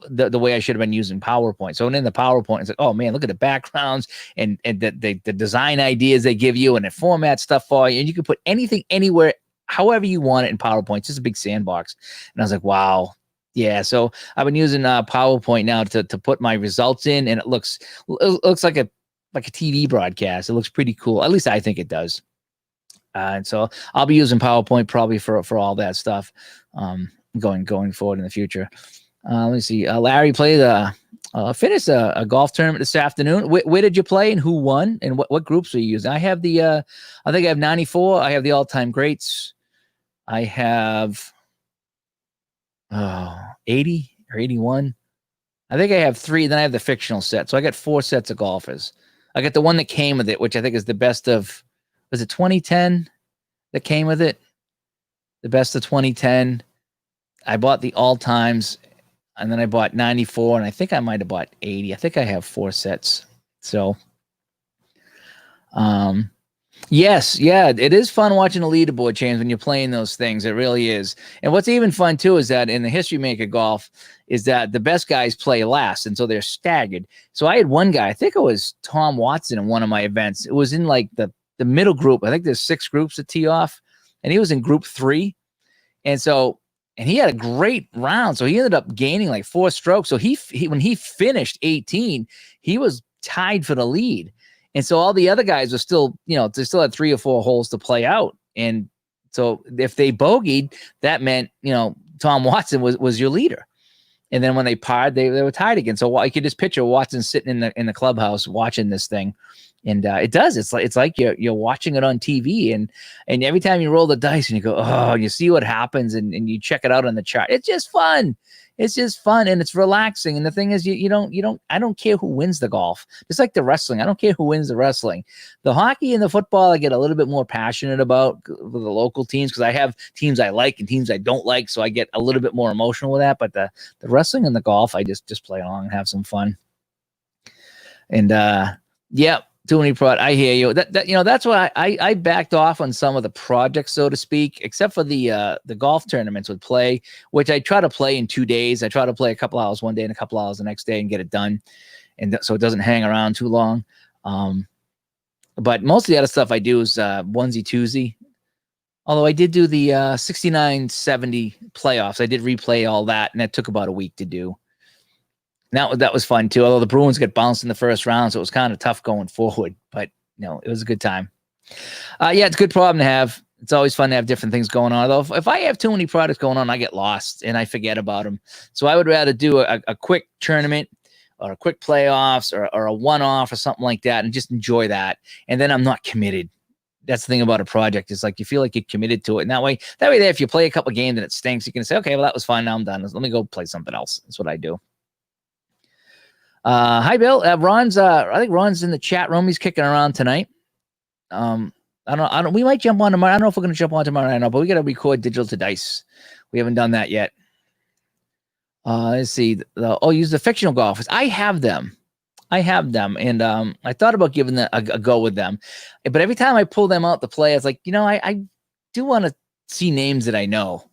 the way I should have been using PowerPoint. So in the PowerPoint, it's like, oh man, look at the backgrounds and the design ideas they give you and it formats stuff for you. And you can put anything anywhere, however you want it in PowerPoint. It's just a big sandbox. And I was like, wow. Yeah. So I've been using PowerPoint now to put my results in and it looks like a TV broadcast. It looks pretty cool. At least I think it does. And so I'll be using PowerPoint probably for all that stuff going forward in the future. Let me see. Larry played finished a golf tournament this afternoon. Where did you play and who won and what groups were you using? I have I think I have 94. I have the all-time greats. I have 80 or 81. I think I have 3. Then I have the fictional set. So I got 4 sets of golfers. I got the one that came with it, which I think is the best of, was it 2010 that came with it? The best of 2010. I bought the all-times, and then I bought 94, and I think I might have bought 80. I think I have 4 sets. So, yes, yeah, it is fun watching the leaderboard change when you're playing those things. It really is. And what's even fun, too, is that in the History Maker golf is that the best guys play last, and so they're staggered. So I had one guy, I think it was Tom Watson in one of my events. It was in like the middle group. I think there's 6 groups that tee off, and he was in group 3. And he had a great round. So he ended up gaining like 4 strokes. So he when he finished 18, he was tied for the lead. And so all the other guys were still, they still had 3 or 4 holes to play out. And so if they bogeyed, that meant, Tom Watson was your leader. And then when they parred, they were tied again. So you could just picture Watson sitting in the clubhouse watching this thing. And it does. It's like you're watching it on TV, and every time you roll the dice and you go, oh, you see what happens, and you check it out on the chart. It's just fun. It's just fun, and it's relaxing. And the thing is, I don't care who wins the golf. Just like the wrestling, I don't care who wins the wrestling. The hockey and the football, I get a little bit more passionate about with the local teams because I have teams I like and teams I don't like, so I get a little bit more emotional with that. But the wrestling and the golf, I just play along and have some fun. And yeah. Too many I hear you. That's why I backed off on some of the projects, so to speak, except for the golf tournaments with play, which I try to play in 2 days. I try to play a couple hours one day and a couple hours the next day and get it done, and so it doesn't hang around too long. But most of the other stuff I do is onesie twosie. Although I did do the 69-70 playoffs, I did replay all that, and that took about a week to do. That was fun too. Although the Bruins got bounced in the first round, so it was kind of tough going forward. But it was a good time. Yeah, it's a good problem to have. It's always fun to have different things going on. Although if I have too many products going on, I get lost and I forget about them. So I would rather do a quick tournament or a quick playoffs or a one-off or something like that, and just enjoy that. And then I'm not committed. That's the thing about a project. It's like you feel like you're committed to it. And that way, if you play a couple games and it stinks, you can say, okay, well, that was fine. Now I'm done. Let me go play something else. That's what I do. Hi, Bill. Ron's. I think Ron's in the chat room. He's kicking around tonight. I don't. We might jump on tomorrow. I don't know if we're going to jump on tomorrow. I know, but we got to record Digital to Dice. We haven't done that yet. Let's see. Use the fictional golfers. I have them, and I thought about giving them a go with them, but every time I pull them out to play, it's like I do want to see names that I know.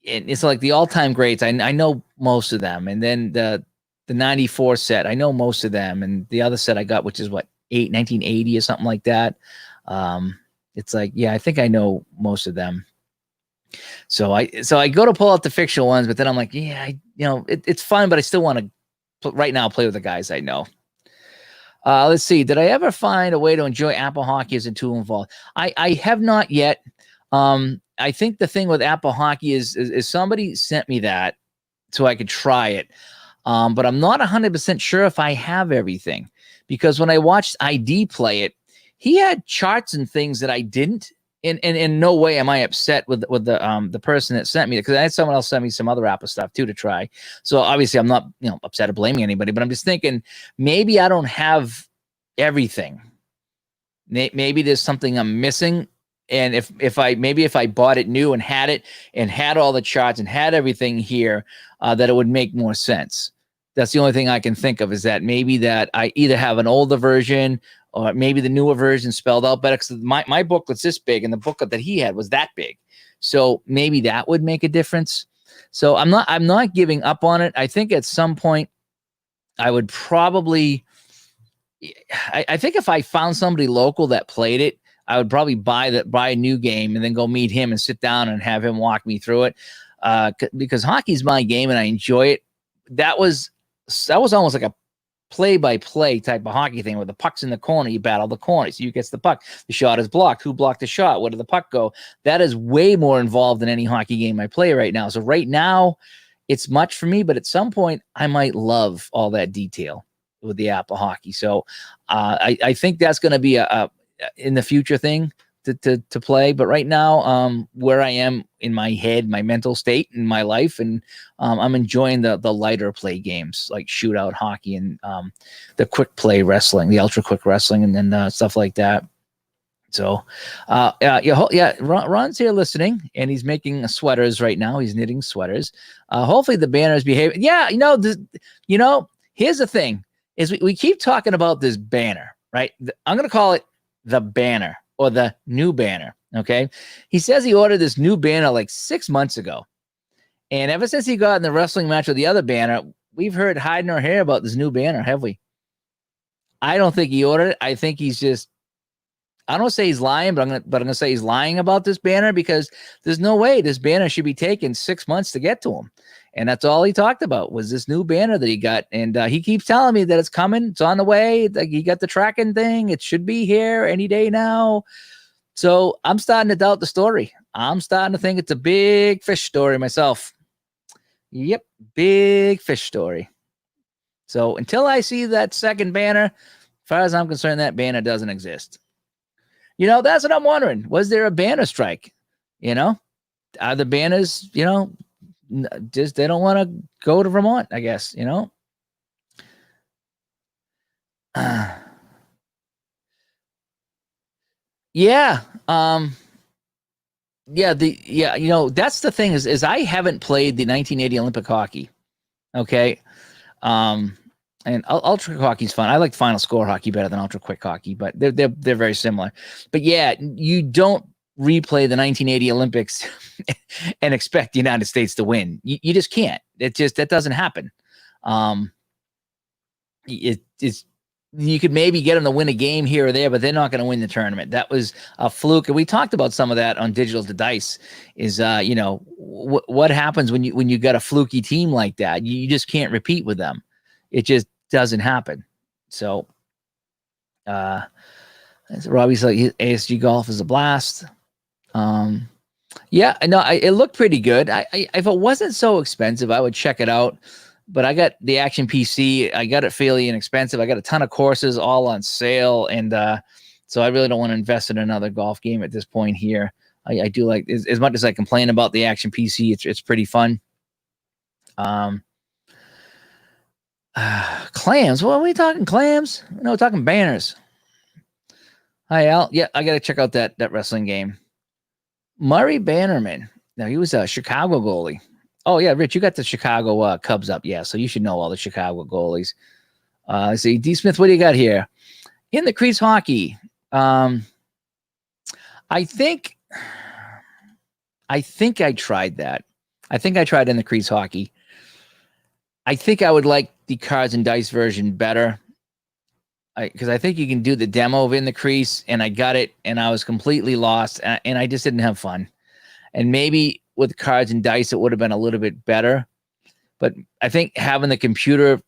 And it's like the all-time greats. I know most of them, and then the 94 set, I know most of them. And the other set I got, which is 1980 or something like that. It's like, yeah, I think I know most of them. So I go to pull out the fictional ones, but then I'm like, yeah, it's fun, but I still want to right now play with the guys I know. Let's see. Did I ever find a way to enjoy Apple Hockey as a tool involved? I have not yet. I think the thing with Apple Hockey is somebody sent me that so I could try it. But I'm not 100% sure if I have everything, because when I watched ID play it, he had charts and things that I didn't. And in no way am I upset with the person that sent me it, because I had someone else send me some other Apple stuff too to try. So obviously I'm not upset or blaming anybody, but I'm just thinking maybe I don't have everything. Maybe there's something I'm missing. And if I bought it new and had all the charts and had everything here, that it would make more sense. That's the only thing I can think of, is that maybe that I either have an older version or maybe the newer version spelled out better, because my booklet's this big and the booklet that he had was that big. So maybe that would make a difference. So I'm not giving up on it. I think at some point I would probably, I think if I found somebody local that played it, I would probably buy a new game and then go meet him and sit down and have him walk me through it. Because hockey's my game and I enjoy it. That was almost like a play-by-play type of hockey thing, where the puck's in the corner, you battle the corner, so you gets the puck. The shot is blocked. Who blocked the shot? Where did the puck go? That is way more involved than any hockey game I play right now. So right now, it's much for me, but at some point I might love all that detail with the Apple hockey. So I think that's going to be a in the future thing to play. But right now, where I am in my head, my mental state in my life, and I'm enjoying the lighter play games like shootout hockey and the quick play wrestling, the ultra quick wrestling, and then stuff like that. So, Ron's here listening, and he's making sweaters right now. He's knitting sweaters. Hopefully, the banners behave. Yeah, here's the thing: is we keep talking about this banner, right? I'm going to call it the banner or the new banner. Okay, he says he ordered this new banner like 6 months ago, and ever since he got in the wrestling match with the other banner, we've heard hiding our hair about this new banner, have we? I don't think he ordered it. I think he's just. I don't say he's lying, but I'm gonna say he's lying about this banner, because there's no way this banner should be taking 6 months to get to him. And that's all he talked about was this new banner that he got. And he keeps telling me that it's coming. It's on the way. Like, he got the tracking thing. It should be here any day now. So I'm starting to doubt the story. I'm starting to think it's a big fish story myself. Yep, big fish story. So until I see that second banner, as far as I'm concerned, that banner doesn't exist. That's what I'm wondering. Was there a banner strike? Are the banners, just they don't want to go to Vermont, I guess, Yeah. That's the thing is I haven't played the 1980 Olympic hockey. Okay. And ultra quick hockey is fun. I like final score hockey better than ultra quick hockey, but they're very similar. But yeah, you don't replay the 1980 Olympics and expect the United States to win. You just can't. That doesn't happen. It's you could maybe get them to win a game here or there, but they're not going to win the tournament. That was a fluke, and we talked about some of that on Digital to Dice. Is what happens when you got a fluky team like that? You just can't repeat with them. It just doesn't happen. So, Robbie's like, ASG golf is a blast. It looked pretty good. If it wasn't so expensive, I would check it out. But I got the Action PC. I got it fairly inexpensive. I got a ton of courses all on sale, and so I really don't want to invest in another golf game at this point here. I do like, as much as I complain about the Action PC, it's pretty fun. Clams. What are we talking? Clams? No, we're talking banners. Hi, Al. Yeah, I got to check out that wrestling game. Murray Bannerman. Now, he was a Chicago goalie. Oh, yeah, Rich, you got the Chicago Cubs up. Yeah, so you should know all the Chicago goalies. See, D. Smith, what do you got here? In the crease hockey. I think I tried that. I think I tried in the crease hockey. I think I would like the cards and dice version better, because I think you can do the demo of in the crease, and I got it, and I was completely lost, and I just didn't have fun. And maybe with cards and dice, it would have been a little bit better. But I think having the computer,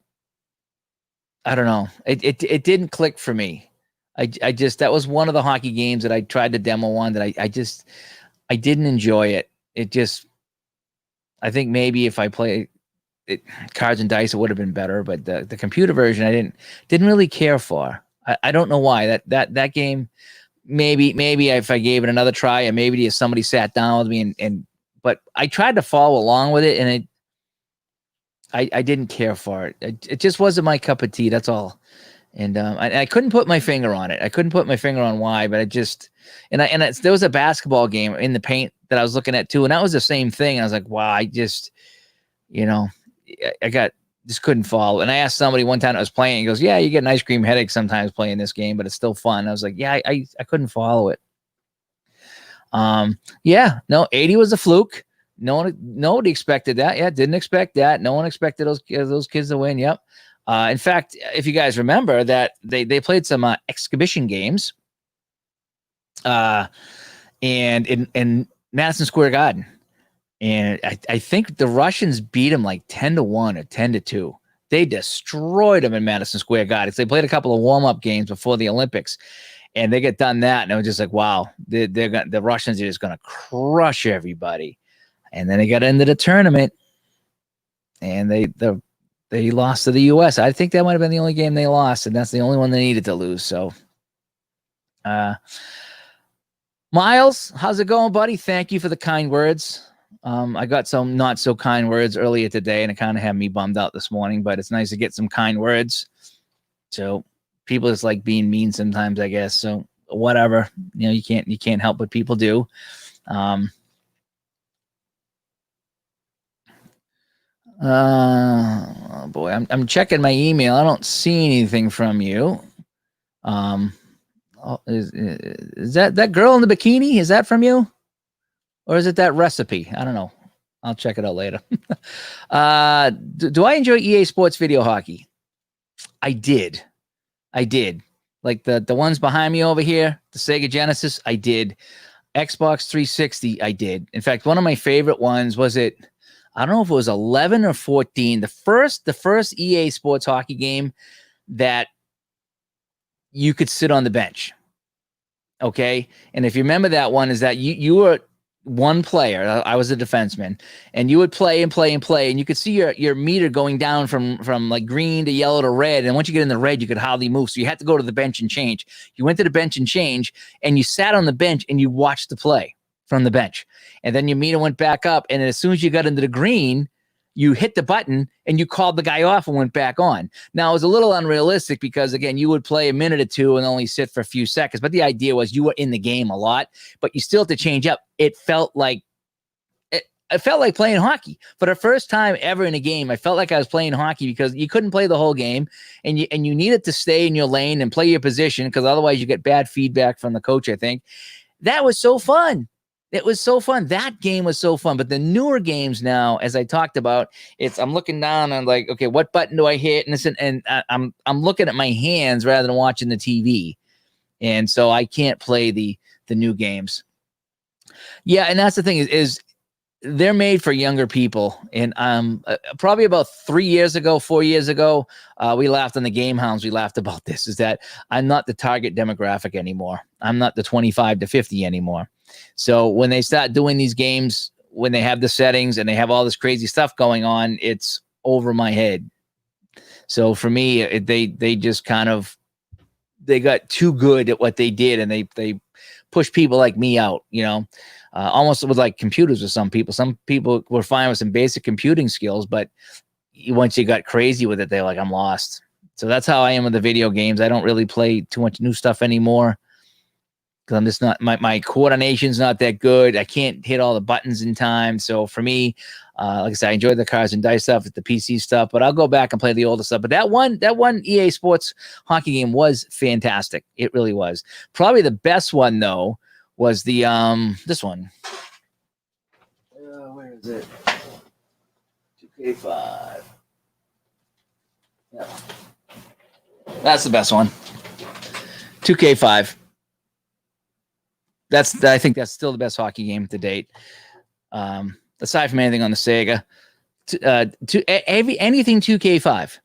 I don't know, it didn't click for me. I just, that was one of the hockey games that I tried to demo on that I didn't enjoy it. It just, I think maybe if I play cards and dice, it would have been better, but the computer version I didn't really care for. I don't know why that game. Maybe if I gave it another try, and maybe if somebody sat down with me but I tried to follow along with it, and I didn't care for it. It just wasn't my cup of tea. That's all. And I couldn't put my finger on it. I couldn't put my finger on why, but there was a basketball game in the paint that I was looking at too, and that was the same thing. And I was like, wow, I just, just couldn't follow. And I asked somebody one time I was playing, he goes, yeah, you get an ice cream headache sometimes playing this game, but it's still fun. I was like, yeah, I couldn't follow it. 80 was a fluke. Nobody expected that. Yeah, didn't expect that. No one expected those kids to win. Yep. In fact, if you guys remember that they played some exhibition games and in Madison Square Garden. And I think the Russians beat them like 10-1 or 10-2. They destroyed them in Madison Square Garden. They played a couple of warm-up games before the Olympics, and they get done that, and it was just like, wow, the Russians are just going to crush everybody. And then they got into the tournament, and they lost to the U.S. I think that might have been the only game they lost, and that's the only one they needed to lose. So, Miles, how's it going, buddy? Thank you for the kind words. I got some not so kind words earlier today, and it kind of had me bummed out this morning, but it's nice to get some kind words. So people just like being mean sometimes, I guess. So whatever, you can't help what people do. Oh boy, I'm checking my email. I don't see anything from you. Is that girl in the bikini? Is that from you? Or is it that recipe? I don't know. I'll check it out later. Do I enjoy EA Sports Video Hockey? I did. Like the ones behind me over here, the Sega Genesis, I did. Xbox 360, I did. In fact, one of my favorite ones was I don't know if it was 11 or 14. The first EA Sports Hockey game that you could sit on the bench. Okay. And if you remember that one, is that you were one player. I was a defenseman, and you would play and play and play, and you could see your meter going down from like green to yellow to red. And once you get in the red, you could hardly move. So you had to go to the bench and change. You went to the bench and change, and you sat on the bench and you watched the play from the bench. And then your meter went back up. And as soon as you got into the green, you hit the button and you called the guy off and went back on. Now, it was a little unrealistic because, again, you would play a minute or two and only sit for a few seconds. But the idea was you were in the game a lot, but you still had to change up. It felt like playing hockey. For the first time ever in a game, I felt like I was playing hockey because you couldn't play the whole game, and you needed to stay in your lane and play your position because otherwise you get bad feedback from the coach, I think. That was so fun. It was so fun. That game was so fun. But the newer games now, as I talked about, I'm looking down and like, okay, what button do I hit? And I'm looking at my hands rather than watching the TV. And so I can't play the new games. Yeah, and that's the thing is they're made for younger people. And probably about 4 years ago, we laughed on the Game Hounds. We laughed about this, is that I'm not the target demographic anymore. I'm not the 25 to 50 anymore. So when they start doing these games, when they have the settings and they have all this crazy stuff going on, it's over my head. So for me, they just kind of, they got too good at what they did, and they push people like me out, almost with like computers with some people. Some people were fine with some basic computing skills, but once you got crazy with it, they're like, I'm lost. So that's how I am with the video games. I don't really play too much new stuff anymore. I'm just not, my coordination's not that good. I can't hit all the buttons in time. So for me, like I said, I enjoy the Cars and Dice stuff, the PC stuff, but I'll go back and play the older stuff. But that one EA Sports Hockey game was fantastic. It really was. Probably the best one though was the this one. Where is it? 2K5. Yeah, that's the best one. 2K5. I think that's still the best hockey game to date. Aside from anything on the Sega, anything 2K5,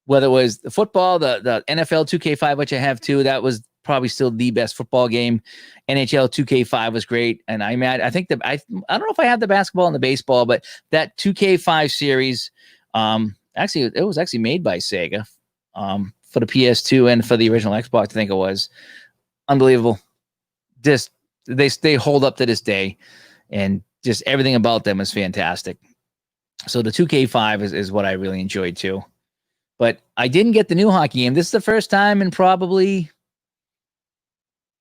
whether it was the football, the NFL 2K5, which I have too, that was probably still the best football game. NHL 2K5 was great, and I think that I don't know if I have the basketball and the baseball, but that 2K5 series, actually, it was actually made by Sega, for the PS2 and for the original Xbox. I think it was unbelievable. Just they hold up to this day, and just everything about them is fantastic. So the 2K5 is what I really enjoyed too. But I didn't get the new hockey game. This is the first time in probably,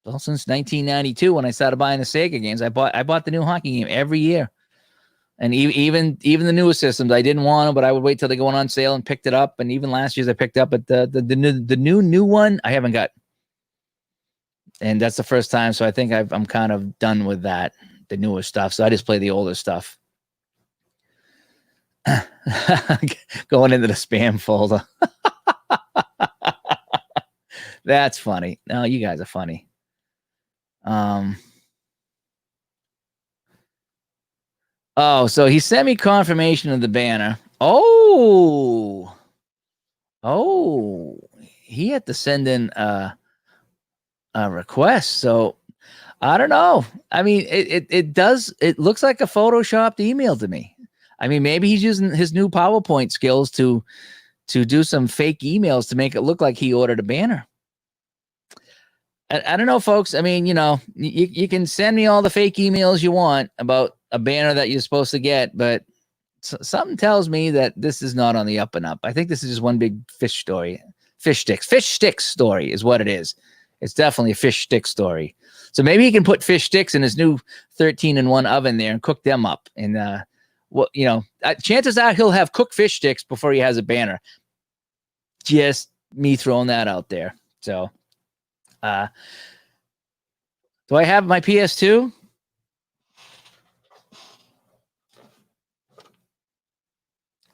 since 1992 when I started buying the Sega games. I bought the new hockey game every year. And even the newer systems, I didn't want them, but I would wait till they go on sale and picked it up. And even last year's I picked up, but the new one I haven't got. And that's the first time, so I think I'm kind of done with that, the newer stuff. So I just play the older stuff. Going into the spam folder. That's funny. No, you guys are funny. Oh, so he sent me confirmation of the banner. Oh, he had to send in a request. So I don't know. I mean, it looks like a photoshopped email to me. I mean, maybe he's using his new PowerPoint skills to do some fake emails to make it look like he ordered a banner. I don't know, folks. I mean, you can send me all the fake emails you want about a banner that you're supposed to get, but something tells me that this is not on the up and up. I think this is just one big fish story. Fish sticks story is what it is. It's definitely a fish stick story. So maybe he can put fish sticks in his new 13-in-1 oven there and cook them up. And chances are he'll have cooked fish sticks before he has a banner. Just me throwing that out there. So, do I have my PS2?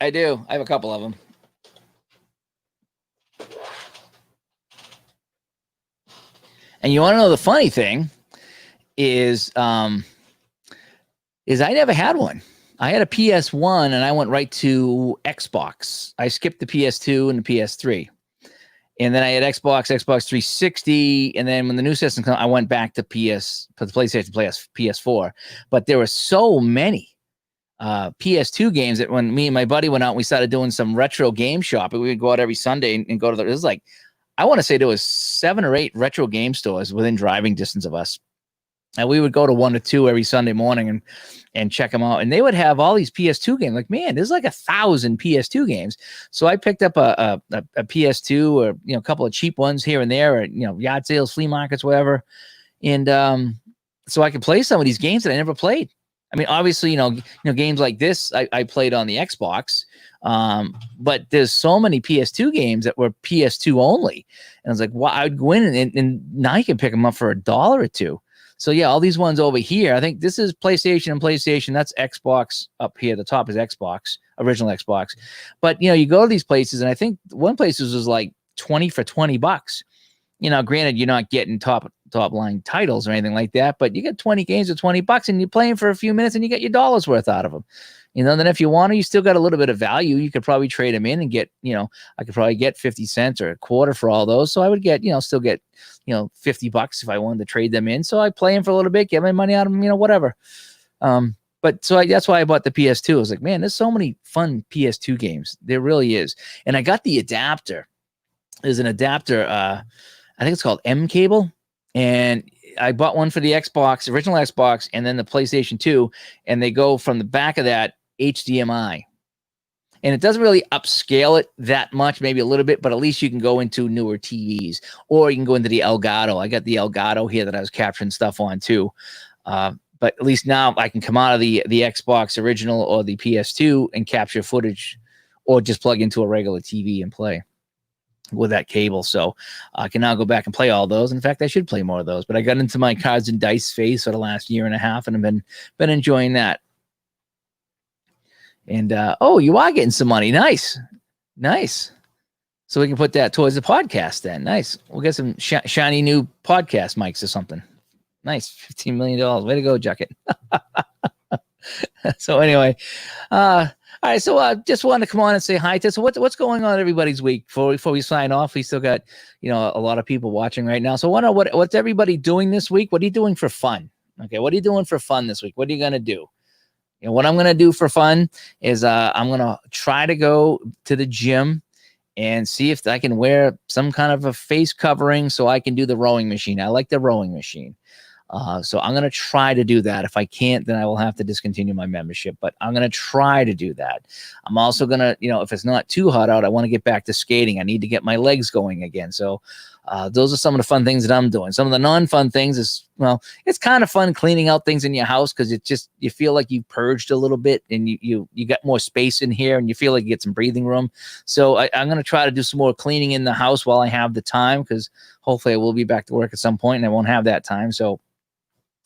I do. I have a couple of them. And you want to know the funny thing is I never had one. I had a PS1 and I went right to Xbox. I skipped the PS2 and the PS3. And then I had Xbox 360. And then when the new system came, I went back to the PlayStation, PS4. But there were so many PS2 games that when me and my buddy went out, we started doing some retro game shopping. We would go out every Sunday and go to it was like, I want to say there was 7 or 8 retro game stores within driving distance of us. And we would go to 1 or 2 every Sunday morning and check them out. And they would have all these PS2 games. Like, man, there's like 1,000 PS2 games. So I picked up a PS2 or, a couple of cheap ones here and there, or, yard sales, flea markets, whatever. And so I could play some of these games that I never played. I mean, obviously, games like this, I played on the Xbox. But there's so many PS2 games that were PS2 only. And I was like, well, I'd go in and now you can pick them up for $1 or $2. So yeah, all these ones over here, I think this is PlayStation and PlayStation. That's Xbox up here. The top is Xbox, original Xbox. But you go to these places, and I think one place was like 20 for $20. Granted, you're not getting top line titles or anything like that, but you get 20 games for $20 and you're playing for a few minutes and you get your $1 worth out of them. Then if you want to, you still got a little bit of value. You could probably trade them in and get, I could probably get 50 cents or a quarter for all those. So I would get, still get, $50 if I wanted to trade them in. So I play them for a little bit, get my money out of them, whatever. But so that's why I bought the PS2. I was like, man, there's so many fun PS2 games. There really is. And I got the adapter. There's an adapter. I think it's called M Cable. And I bought one for the Xbox, original Xbox, and then the PlayStation 2. And they go from the back of that HDMI. And it doesn't really upscale it that much, maybe a little bit, but at least you can go into newer TVs, or you can go into the Elgato. I got the Elgato here that I was capturing stuff on too. But at least now I can come out of the Xbox original or the PS2 and capture footage, or just plug into a regular TV and play with that cable. So I can now go back and play all those. In fact, I should play more of those, but I got into my cards and dice phase for the last year and a half, and I've been enjoying that. And you are getting some money. Nice. So we can put that towards the podcast then. Nice. We'll get some shiny new podcast mics or something. Nice. $15 million. Way to go, Jucket. So anyway, all right. So just wanted to come on and say hi to. So what's going on everybody's week before we sign off? We still got a lot of people watching right now. So what's everybody doing this week? What are you doing for fun? Okay, what are you doing for fun this week? What are you gonna do? What I'm gonna do for fun is I'm gonna try to go to the gym and see if I can wear some kind of a face covering so I can do the rowing machine. I like the rowing machine. So I'm going to try to do that. If I can't, then I will have to discontinue my membership, but I'm going to try to do that. I'm also going to, if it's not too hot out, I want to get back to skating. I need to get my legs going again. So those are some of the fun things that I'm doing. Some of the non-fun things is, it's kind of fun cleaning out things in your house, because it just, you feel like you purged a little bit and you got more space in here and you feel like you get some breathing room. So I'm going to try to do some more cleaning in the house while I have the time, because hopefully I will be back to work at some point and I won't have that time. So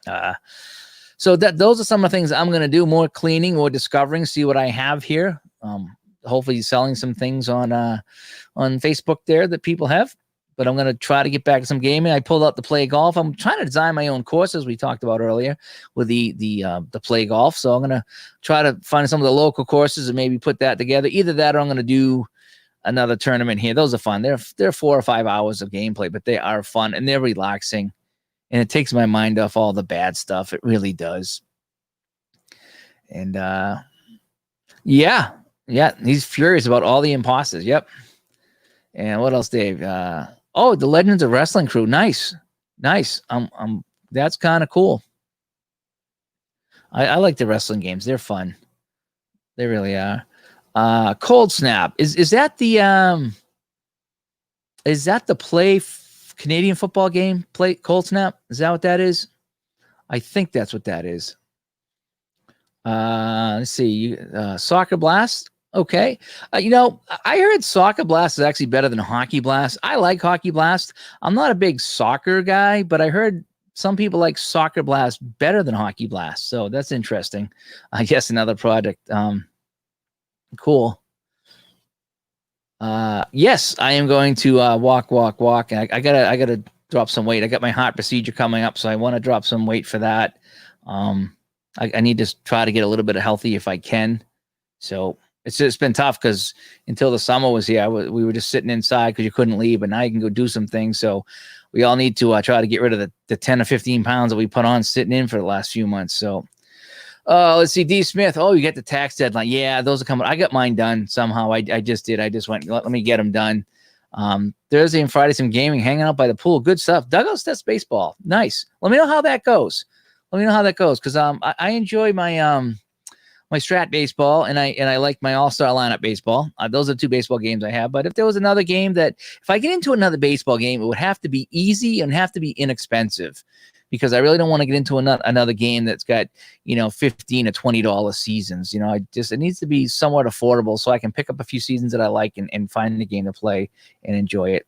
those are some of the things I'm going to do: more cleaning, more discovering, see what I have here. Hopefully selling some things on Facebook there that people have, but I'm going to try to get back to some gaming. I pulled out the Play Golf. I'm trying to design my own courses we talked about earlier with the Play Golf. So I'm going to try to find some of the local courses and maybe put that together. Either that or I'm going to do another tournament here. Those are fun. They're 4 or 5 hours of gameplay, but they are fun and they're relaxing. And it takes my mind off all the bad stuff. It really does. And Yeah. Yeah. He's furious about all the imposters. Yep. And what else, Dave? The Legends of Wrestling crew. Nice. Nice. That's kind of cool. I like the wrestling games. They're fun. They really are. Cold Snap. Is that the Canadian football game? Play Cold Snap? Is that what that is? I think that's what that is. Let's see. Soccer Blast. Okay. I heard Soccer Blast is actually better than Hockey Blast. I like Hockey Blast. I'm not a big soccer guy, but I heard some people like Soccer Blast better than Hockey Blast. So that's interesting. I guess another project. Cool. Yes, I am going to walk. And I gotta drop some weight. I got my heart procedure coming up, so I want to drop some weight for that. I need to try to get a little bit of healthy if I can. So it's been tough because until the summer was here, we were just sitting inside because you couldn't leave, but now you can go do some things. So we all need to try to get rid of the 10 or 15 pounds that we put on sitting in for the last few months. So let's see. D. Smith. Oh, you get the tax deadline. Yeah, those are coming. I got mine done somehow. I just did. I just went, let me get them done. Thursday and Friday, some gaming, hanging out by the pool. Good stuff. Dugout Stats Baseball. Nice. Let me know how that goes. Because I enjoy my my Strat Baseball and I like my All-Star Lineup Baseball. Those are the two baseball games I have. But if there was another game if I get into another baseball game, it would have to be easy and have to be inexpensive, because I really don't want to get into another game that's got, $15 or $20 seasons. It needs to be somewhat affordable so I can pick up a few seasons that I like and find a game to play and enjoy it.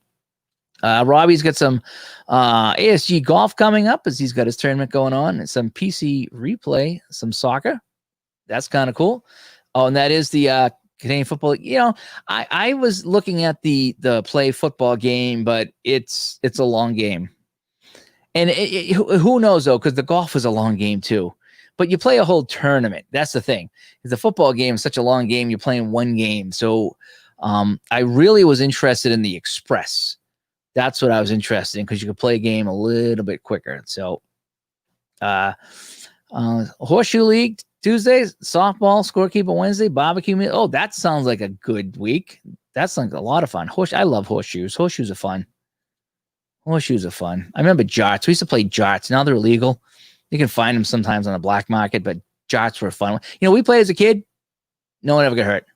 Robbie's got some ASG golf coming up as he's got his tournament going on, and some PC replay, some soccer. That's kind of cool. Oh, and that is the Canadian football. I was looking at the play football game, but it's a long game. And who knows, though, because the golf is a long game, too. But you play a whole tournament. That's the thing. The football game is such a long game. You're playing one game. So I really was interested in the Express. That's what I was interested in, because you could play a game a little bit quicker. So Horseshoe League Tuesdays, softball, scorekeeper Wednesday, barbecue meal. Oh, that sounds like a good week. That sounds like a lot of fun. I love horseshoes. Horseshoes are fun. Horseshoes are fun. I remember jarts. We used to play jarts. Now they're illegal. You can find them sometimes on the black market, but jarts were fun. We played as a kid. No one ever got hurt.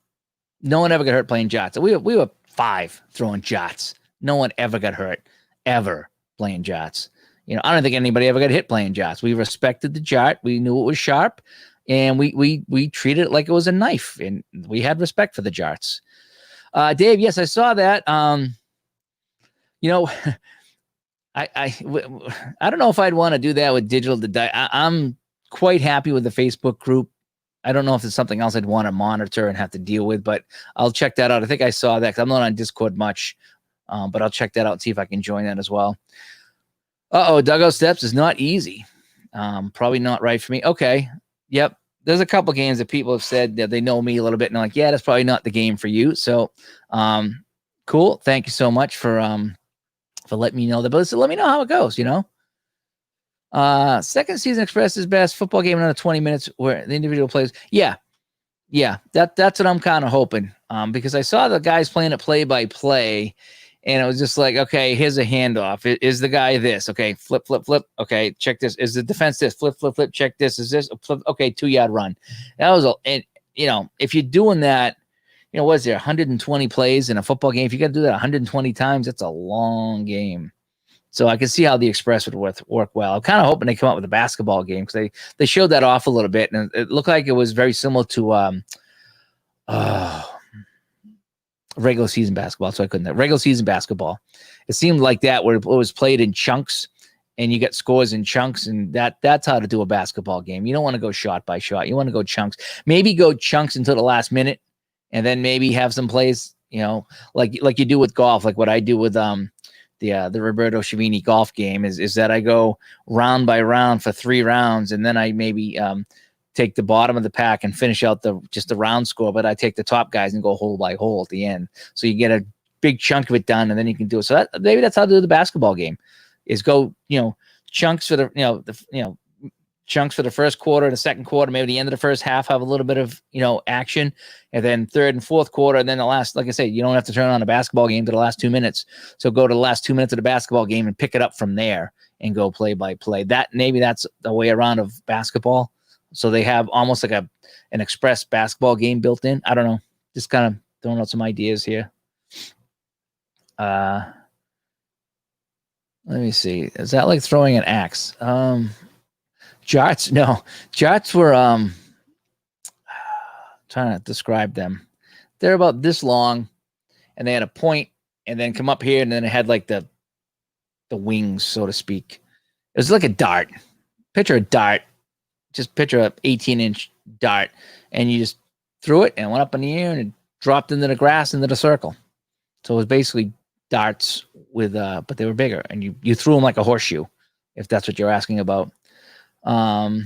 No one ever got hurt playing jarts. We were 5 throwing jarts. No one ever got hurt, ever playing jarts. I don't think anybody ever got hit playing jarts. We respected the jart. We knew it was sharp, and we treated it like it was a knife, and we had respect for the jarts. Dave, yes, I saw that. I don't know if I'd want to do that with Digital to Die. I'm quite happy with the Facebook group. I don't know if there's something else I'd want to monitor and have to deal with, but I'll check that out. I think I saw that because I'm not on Discord much, but I'll check that out and see if I can join that as well. Dugout Steps is not easy. Probably not right for me. Okay. Yep. There's a couple games that people have said that they know me a little bit and they're like, yeah, that's probably not the game for you. So cool. Thank you so much for letting me know that. But let me know how it goes, Second Season Express is best football game in under 20 minutes where the individual plays. Yeah. That's what I'm kind of hoping. Because I saw the guys playing it play by play, and it was just like, okay, here's a handoff. Is the guy this? Okay, flip. Okay, check this. Is the defense this? Flip. Check this. Is this? Flip. Okay, 2-yard run. That was if you're doing that, what is there, 120 plays in a football game? If you got to do that 120 times, that's a long game. So I can see how the Express would work well. I'm kind of hoping they come up with a basketball game, because they showed that off a little bit, and it looked like it was very similar to regular season basketball. So I couldn't. Regular season basketball. It seemed like that, where it was played in chunks, and you get scores in chunks, and that's how to do a basketball game. You don't want to go shot by shot. You want to go chunks. Maybe go chunks until the last minute, and then maybe have some plays, like you do with golf, like what I do with the Roberto Chavini golf game is that I go round by round for 3 rounds, and then I maybe take the bottom of the pack and finish out just the round score, but I take the top guys and go hole by hole at the end. So you get a big chunk of it done, and then you can do it. So maybe that's how to do the basketball game, is go, chunks for chunks for the first quarter, the second quarter, maybe the end of the first half have a little bit of, action, and then third and fourth quarter, and then the last, like I say, you don't have to turn on a basketball game to the last 2 minutes. So go to the last 2 minutes of the basketball game and pick it up from there and go play by play. Maybe that's the way around of basketball. So they have almost like an express basketball game built in. I don't know. Just kind of throwing out some ideas here. Let me see. Is that like throwing an axe? Jarts? No. Jarts were trying to describe them. They're about this long, and they had a point, and then come up here, and then it had like the wings, so to speak. It was like a dart. Picture a dart. Just picture a 18-inch dart, and you just threw it and went up in the air and it dropped into the grass into the circle. So it was basically darts with but they were bigger, and you threw them like a horseshoe, if that's what you're asking about. Roy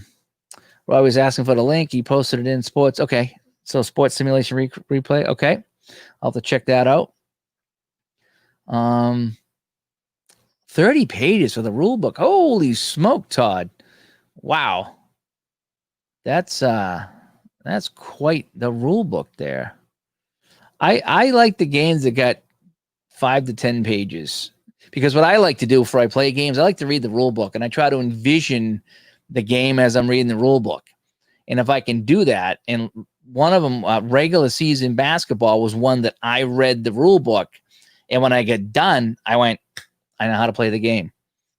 was asking for the link. He posted it in sports. Okay, so sports simulation replay. Okay, I'll have to check that out. 30 pages for the rule book. Holy smoke, Todd! Wow, that's quite the rule book there. I like the games that got 5 to 10 pages, because what I like to do before I play games, I like to read the rule book, and I try to envision the game as I'm reading the rule book. And if I can do that, and one of them, regular season basketball, was one that I read the rule book, and when I get done, I went, I know how to play the game.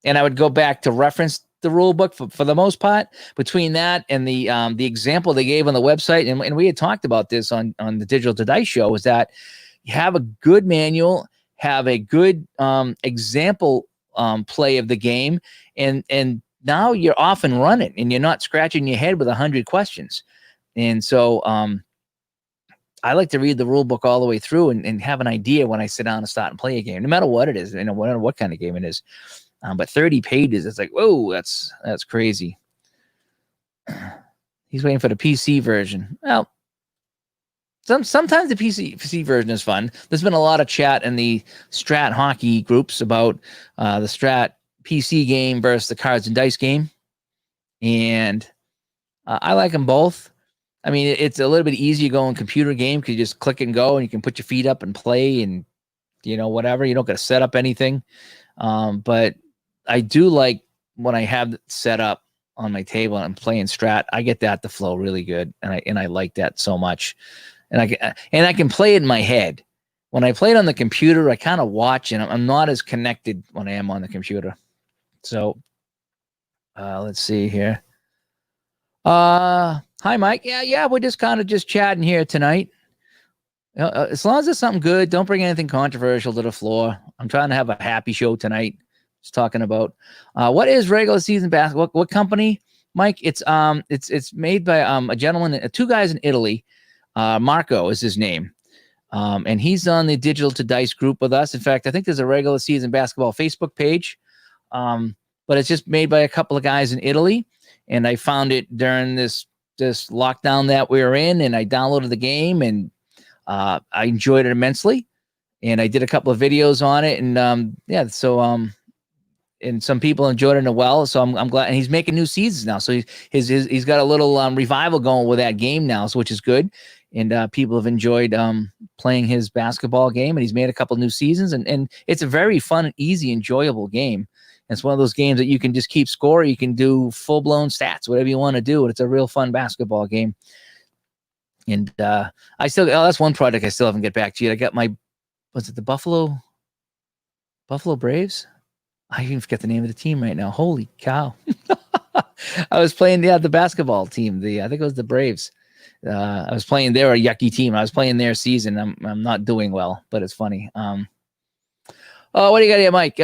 And I would go back to reference the rule book for the most part. Between that and the example they gave on the website, and we had talked about this on the Digital to Dice show, is that you have a good manual, have a good example play of the game, and now you're off and running, and you're not scratching your head with 100 questions. And so I like to read the rule book all the way through and have an idea when I sit down and start and play a game, no matter what it is, no matter what kind of game it is. But 30 pages, it's like, whoa, that's crazy. He's waiting for the PC version. Well, sometimes the PC version is fun. There's been a lot of chat in the Strat hockey groups about the Strat PC game versus the cards and dice game. And I like them both. I mean, it's a little bit easier going computer game because you just click and go, and you can put your feet up and play, and whatever. You don't got to set up anything. But I do like when I have it set up on my table and I'm playing Strat. I get that to flow really good, and I like that so much. And I can play it in my head. When I play it on the computer, I kind of watch, and I'm not as connected when I am on the computer. So let's see here. Hi, Mike. Yeah, we're just kind of just chatting here tonight. As long as it's something good, don't bring anything controversial to the floor. I'm trying to have a happy show tonight. Just talking about what is regular season basketball. What company, Mike? It's made by a gentleman, 2 guys in Italy. Marco is his name. And he's on the Digital to Dice group with us. In fact, I think there's a regular season basketball Facebook page. But it's just made by a couple of guys in Italy. And I found it during this lockdown that we were in, and I downloaded the game, and I enjoyed it immensely. And I did a couple of videos on it, and and some people enjoyed it as well. So I'm glad. And he's making new seasons now. So he's got a little revival going with that game now, so which is good. And people have enjoyed playing his basketball game, and he's made a couple new seasons, and it's a very fun, easy, enjoyable game. And it's one of those games that you can just keep score. You can do full-blown stats, whatever you want to do. And it's a real fun basketball game. And that's one project I still haven't get back to you. I got was it the Buffalo Braves? I even forget the name of the team right now. Holy cow. I was playing the basketball team. I think it was the Braves. I was playing. They're a yucky team. I was playing their season. I'm not doing well, but it's funny. What do you got here, Mike?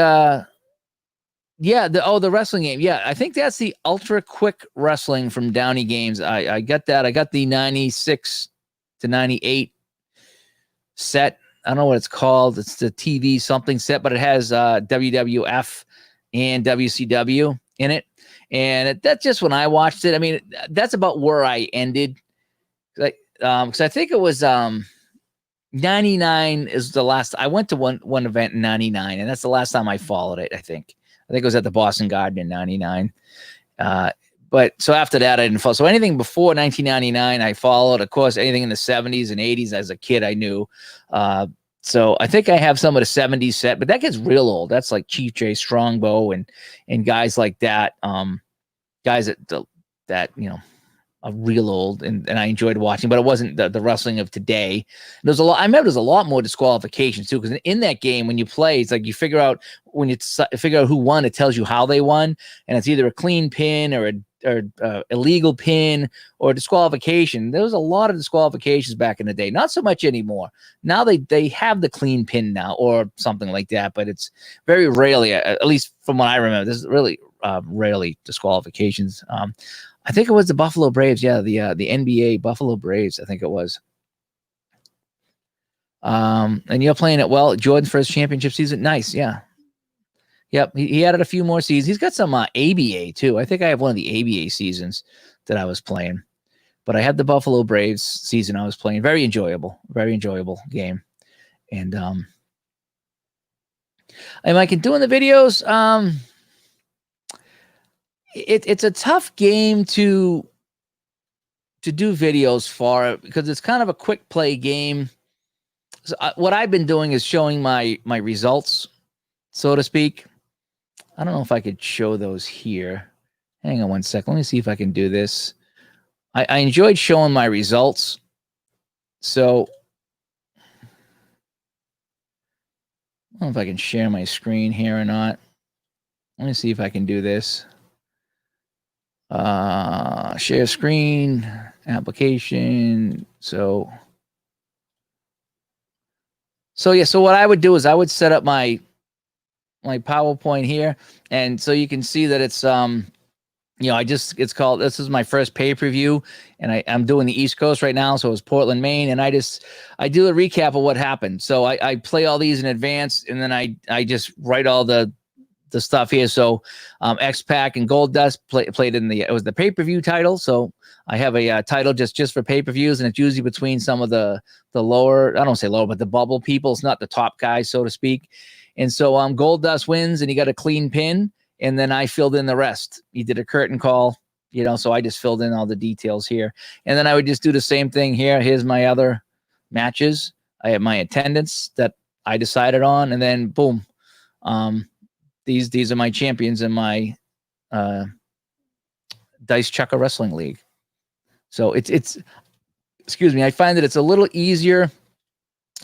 The wrestling game. Yeah, I think that's the Ultra Quick Wrestling from Downey Games. I got that. I got the 96 to 98 set. I don't know what it's called. It's the TV something set, but it has WWF and WCW in it. And that's just when I watched it. I mean, that's about where I ended. Because I think it was 99 is the last. I went to one event in 99, and that's the last time I followed it, I think. It was at the Boston Garden in 99. But But so after that, I didn't follow. So anything before 1999, I followed. Of course, anything in the 70s and 80s as a kid, I knew. So I think I have some of the 70s set, but that gets real old. That's like Chief Jay Strongbow and guys like that. Guys that are real old, and I enjoyed watching, but it wasn't the wrestling of today. There's a lot. I remember there's a lot more disqualifications too, because in that game, when you play, it's like you figure out who won. It tells you how they won, and it's either a clean pin or illegal pin or disqualification. There was a lot of disqualifications back in the day. Not so much anymore. Now they have the clean pin now or something like that, but it's very rarely, at least from what I remember, there's really rarely disqualifications. I think it was the Buffalo Braves. Yeah, the NBA Buffalo Braves, I think it was. And you're playing it well. Jordan's first championship season. Nice. Yeah. Yep. He added a few more seasons. He's got some ABA too. I think I have one of the ABA seasons that I was playing. But I had the Buffalo Braves season I was playing. Very enjoyable game. And am I doing the videos? It's a tough game to do videos for because it's kind of a quick play game. So what I've been doing is showing my results, so to speak. I don't know if I could show those here. Hang on one second. Let me see if I can do this. I enjoyed showing my results. So I don't know if I can share my screen here or not. Let me see if I can do this. Share screen, application. So yeah, so what I would do is I would set up my PowerPoint here, and so you can see that it's it's called, this is my first pay-per-view, and I'm doing the East Coast right now, so it's Portland, Maine, and I do a recap of what happened. So I play all these in advance, and then I just write all the stuff here. So X-Pac and Goldust played in it was the pay-per-view title. So I have a title just for pay-per-views, and it's usually between some of the lower, I don't say lower, but the bubble people. It's not the top guys, so to speak. And so Goldust wins, and he got a clean pin, and then I filled in the rest. He did a curtain call, so I just filled in all the details here. And then I would just do the same thing here. Here's my other matches. I have my attendance that I decided on, and then boom. These are my champions in my Dice Chucker Wrestling League. So it's excuse me, I find that it's a little easier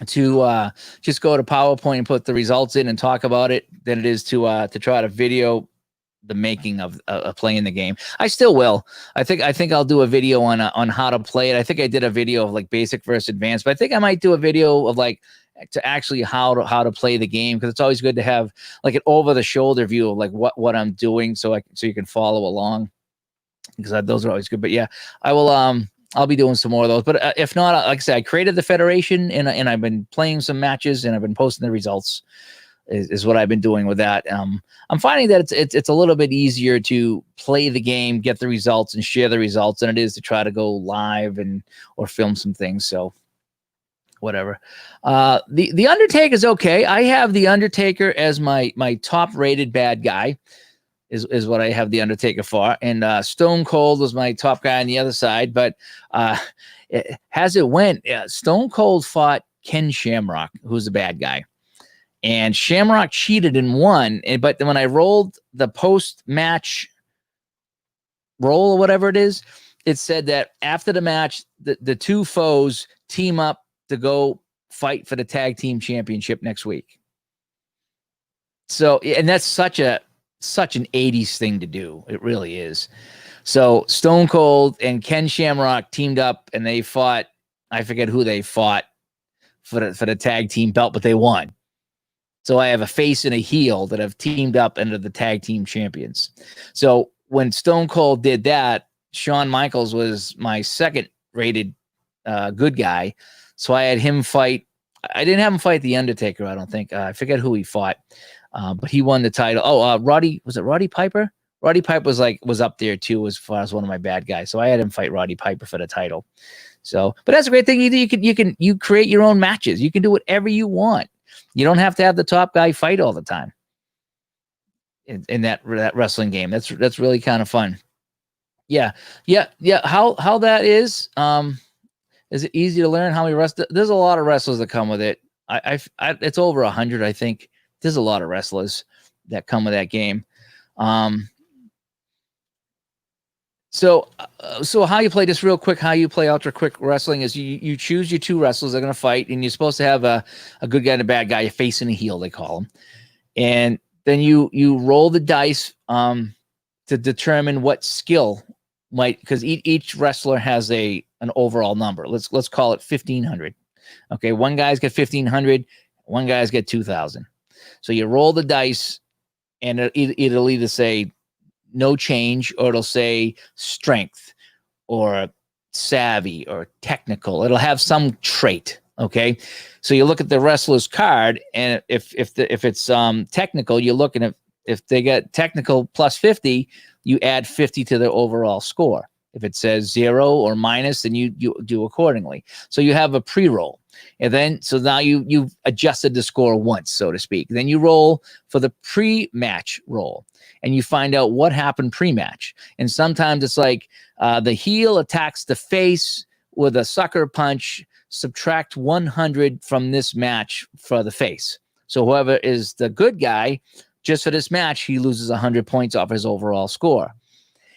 to just go to PowerPoint and put the results in and talk about it than it is to try to video the making of playing the game. I still will. I think I'll do a video on how to play it. I think I did a video of like basic versus advanced, but I think I might do a video of like to actually how to play the game, because it's always good to have like an over the shoulder view of like what I'm doing, so you can follow along, because those are always good. But yeah, I will I'll be doing some more of those. But if not, like I said, I created the federation, and I've been playing some matches, and I've been posting the results. Is what I've been doing with that. I'm finding that it's a little bit easier to play the game, get the results, and share the results than it is to try to go live or film some things. So whatever. The Undertaker is okay. I have the Undertaker as my top rated bad guy. Is what I have the Undertaker for, and Stone Cold was my top guy on the other side. But as it went, Stone Cold fought Ken Shamrock, who's the bad guy. And Shamrock cheated and won. But when I rolled the post-match roll or whatever it is, it said that after the match, the two foes team up to go fight for the tag team championship next week. So, and that's such an 80s thing to do. It really is. So Stone Cold and Ken Shamrock teamed up, and they fought. I forget who they fought for the tag team belt, but they won. So I have a face and a heel that have teamed up under the tag team champions. So when Stone Cold did that, Shawn Michaels was my second rated good guy. So I had him fight. I didn't have him fight the Undertaker, I don't think. I forget who he fought, but he won the title. Oh, Roddy, was it Roddy Piper? Roddy Piper was up there too as far as one of my bad guys. So I had him fight Roddy Piper for the title. So, but that's a great thing. You create your own matches. You can do whatever you want. You don't have to have the top guy fight all the time in that wrestling game. That's really kind of fun. Yeah, yeah. How that is it easy to learn how we wrestle? There's a lot of wrestlers that come with it. It's over 100, I think. There's a lot of wrestlers that come with that game. So how you play, just real quick, how you play Ultra Quick Wrestling is you choose your two wrestlers that are going to fight, and you're supposed to have a good guy and a bad guy, a face and a heel, they call them. And then you roll the dice to determine what skill might, because each wrestler has an overall number. Let's call it 1,500. Okay, one guy's got 1,500, one guy's got 2,000. So you roll the dice, and it'll either say no change, or it'll say strength or savvy or technical. It'll have some trait. Okay. So you look at the wrestler's card, and if it's technical, you look, and if they get technical plus 50, you add 50 to their overall score. If it says 0 or minus, then you do accordingly. So you have a pre-roll. And then, so now you've adjusted the score once, so to speak. Then you roll for the pre-match roll, and you find out what happened pre-match. And sometimes it's like the heel attacks the face with a sucker punch, subtract 100 from this match for the face. So whoever is the good guy, just for this match, he loses 100 points off his overall score.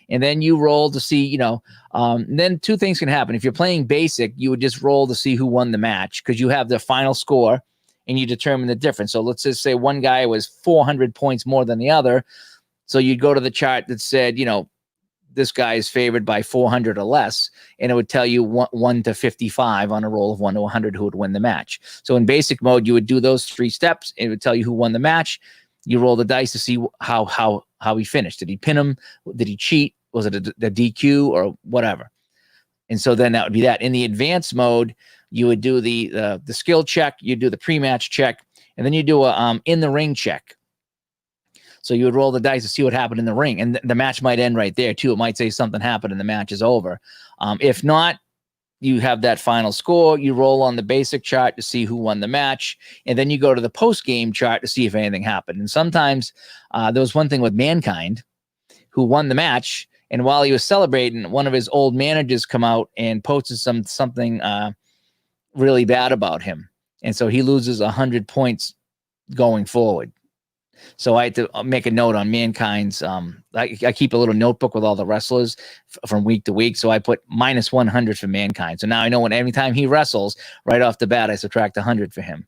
And then you roll to see, then two things can happen. If you're playing basic, you would just roll to see who won the match, because you have the final score and you determine the difference. So let's just say one guy was 400 points more than the other. So you'd go to the chart that said, this guy is favored by 400 or less, and it would tell you 1 to 55 on a roll of 1 to 100 who would win the match. So in basic mode, you would do those 3 steps. It would tell you who won the match. You roll the dice to see how he finished. Did he pin him? Did he cheat? Was it a DQ or whatever? And so then that would be that. In the advanced mode, you would do the skill check, you do the pre-match check, and then you do a in the ring check. So you would roll the dice to see what happened in the ring, and the match might end right there too. It might say something happened and the match is over. If not, you have that final score. You roll on the basic chart to see who won the match, and then you go to the post-game chart to see if anything happened. And sometimes there was one thing with Mankind, who won the match, and while he was celebrating, one of his old managers come out and posted something really bad about him, and so he loses 100 points going forward. So I had to make a note on Mankind's. I keep a little notebook with all the wrestlers from week to week. So I put minus 100 for Mankind. So now I know every time he wrestles, right off the bat, I subtract 100 for him.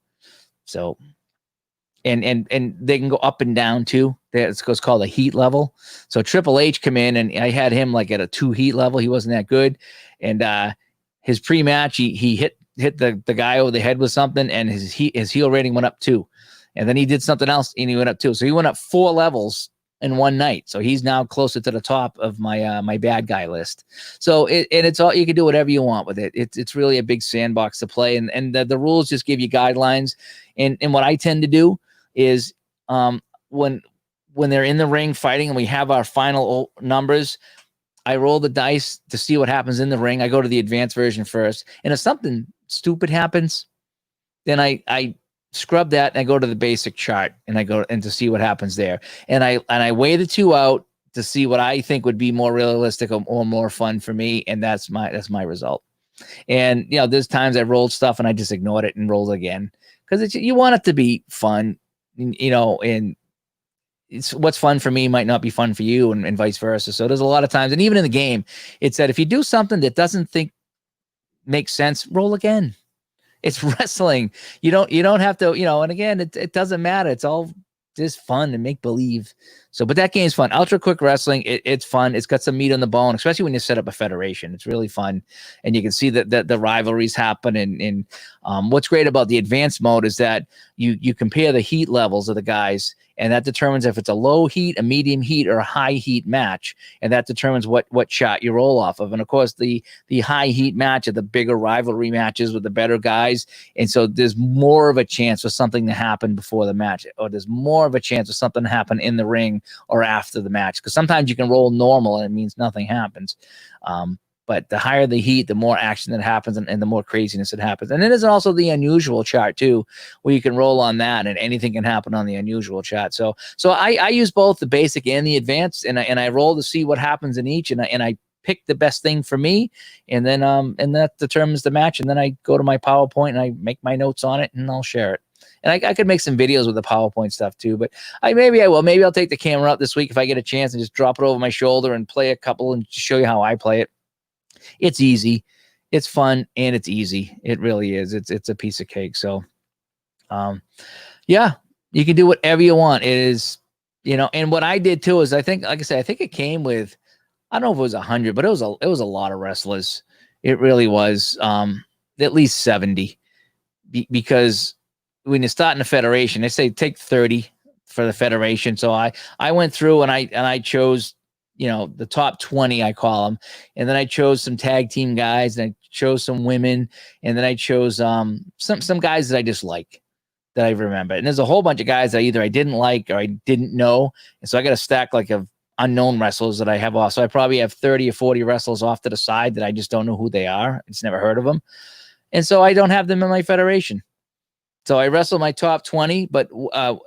So, and they can go up and down too. It's what's called a heat level. So Triple H come in, and I had him like at a 2 heat level. He wasn't that good. And his pre-match, he hit the guy over the head with something, and his heel rating went up 2. And then he did something else, and he went up 2. So he went up 4 levels in one night. So he's now closer to the top of my my bad guy list. So it's all, you can do whatever you want with it. It's really a big sandbox to play, and the rules just give you guidelines. And what I tend to do is when they're in the ring fighting and we have our final numbers, I roll the dice to see what happens in the ring. I go to the advanced version first, and if something stupid happens, then I scrub that and I go to the basic chart and I go and to see what happens there. And I weigh the 2 out to see what I think would be more realistic or more fun for me. And that's my result. And, there's times I rolled stuff and I just ignored it and rolled again, because you want it to be fun, and it's what's fun for me might not be fun for you, and vice versa. So there's a lot of times, and even in the game, it said, if you do something that doesn't make sense, roll again. It's wrestling. You don't have to, and again, it doesn't matter. It's all just fun and make believe. So, but that game's fun. Ultra Quick Wrestling, it's fun. It's got some meat on the bone, especially when you set up a federation. It's really fun. And you can see that the rivalries happen. And what's great about the advanced mode is that you compare the heat levels of the guys, and that determines if it's a low heat, a medium heat, or a high heat match. And that determines what shot you roll off of. And of course, the high heat match are the bigger rivalry matches with the better guys. And so there's more of a chance for something to happen before the match, or there's more of a chance for something to happen in the ring or after the match. Because sometimes you can roll normal and it means nothing happens. But the higher the heat, the more action that happens, and the more craziness that happens. And then there's also the unusual chart too, where you can roll on that and anything can happen on the unusual chart. So I use both the basic and the advanced, and I roll to see what happens in each, and I pick the best thing for me, and that determines the match. And then I go to my PowerPoint and I make my notes on it, and I'll share it. And I could make some videos with the PowerPoint stuff too, but maybe I will. Maybe I'll take the camera out this week if I get a chance and just drop it over my shoulder and play a couple and show you how I play it. It's easy, it's fun, and it's easy. It really is. It's a piece of cake. So, yeah, you can do whatever you want. It is, and what I did too is I think, like I said, I think it came with, I don't know if it was 100, but it was a lot of wrestlers. It really was, at least 70, because when you start in the federation, they say take 30 for the federation. So I went through and I chose, the top 20, I call them. And then I chose some tag team guys, and I chose some women. And then I chose some guys that I just like, that I remember. And there's a whole bunch of guys that either I didn't like or I didn't know. And so I got a stack like of unknown wrestlers that I have off. So I probably have 30 or 40 wrestlers off to the side that I just don't know who they are. I just never heard of them. And so I don't have them in my federation. So I wrestle my top 20, but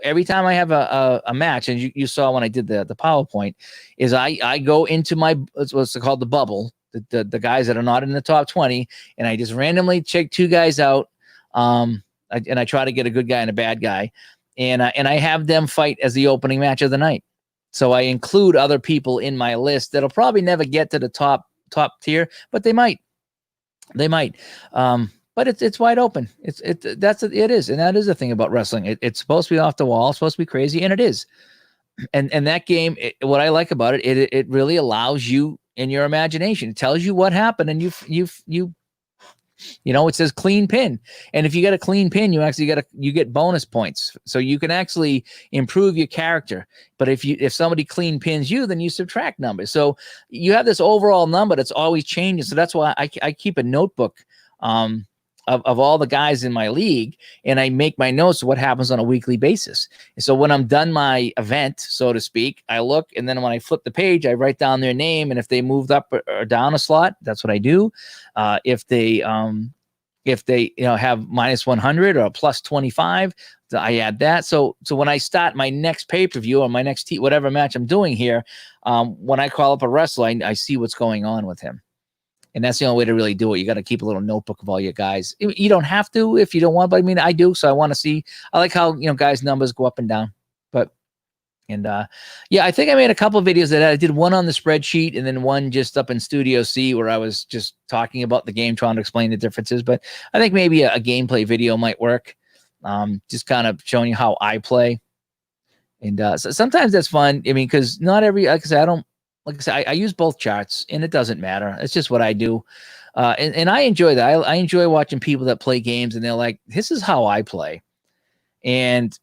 every time I have a match, and you saw when I did the PowerPoint, is I go into what's called the bubble, the guys that are not in the top 20, and I just randomly check 2 guys out, and I try to get a good guy and a bad guy, and I have them fight as the opening match of the night. So I include other people in my list that'll probably never get to the top tier, but they might. But it's wide open. It is. And that is the thing about wrestling. It's supposed to be off the wall. It's supposed to be crazy. And it is. And that game, what I like about it, it really allows you in your imagination. It tells you what happened. And it says clean pin. And if you get a clean pin, you get bonus points. So you can actually improve your character. But if somebody clean pins you, then you subtract numbers. So you have this overall number that's always changing. So that's why I keep a notebook, of all the guys in my league, and I make my notes of what happens on a weekly basis. And so when I'm done my event, so to speak, I look, and then when I flip the page, I write down their name, and if they moved up or down a slot, that's what I do. If they have minus 100 or plus 25, I add that. So when I start my next pay-per-view or my next whatever match I'm doing here, when I call up a wrestler, I see what's going on with him. And that's the only way to really do it. You got to keep a little notebook of all your guys. You don't have to if you don't want, but I mean, I do. So I want to see. I like how guys' numbers go up and down. Yeah, I think I made a couple of videos that I did one on the spreadsheet and then one just up in Studio C where I was just talking about the game, trying to explain the differences. But I think maybe a gameplay video might work. Just kind of showing you how I play. And so sometimes that's fun. I mean, because not every, like I said, I use both charts, and it doesn't matter. It's just what I do. And I enjoy that. I enjoy watching people that play games, and they're like, this is how I play. And,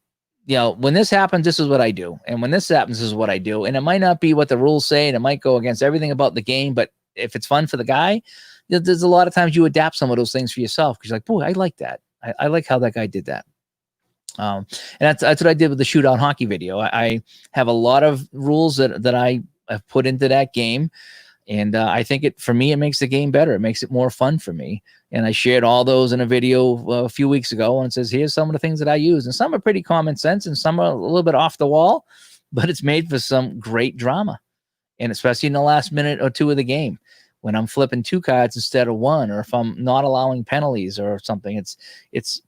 when this happens, this is what I do. And when this happens, this is what I do. And it might not be what the rules say, and it might go against everything about the game. But if it's fun for the guy, there's a lot of times you adapt some of those things for yourself. Because you're like, boy, I like that. I like how that guy did that. And that's what I did with the Shootout Hockey video. I have a lot of rules that I've put into that game. And I think for me, it makes the game better. It makes it more fun for me. And I shared all those in a video a few weeks ago, and it says, here's some of the things that I use. And some are pretty common sense, and some are a little bit off the wall, but it's made for some great drama. And especially in the last minute or two of the game, when I'm flipping 2 cards instead of 1, or if I'm not allowing penalties or something, it's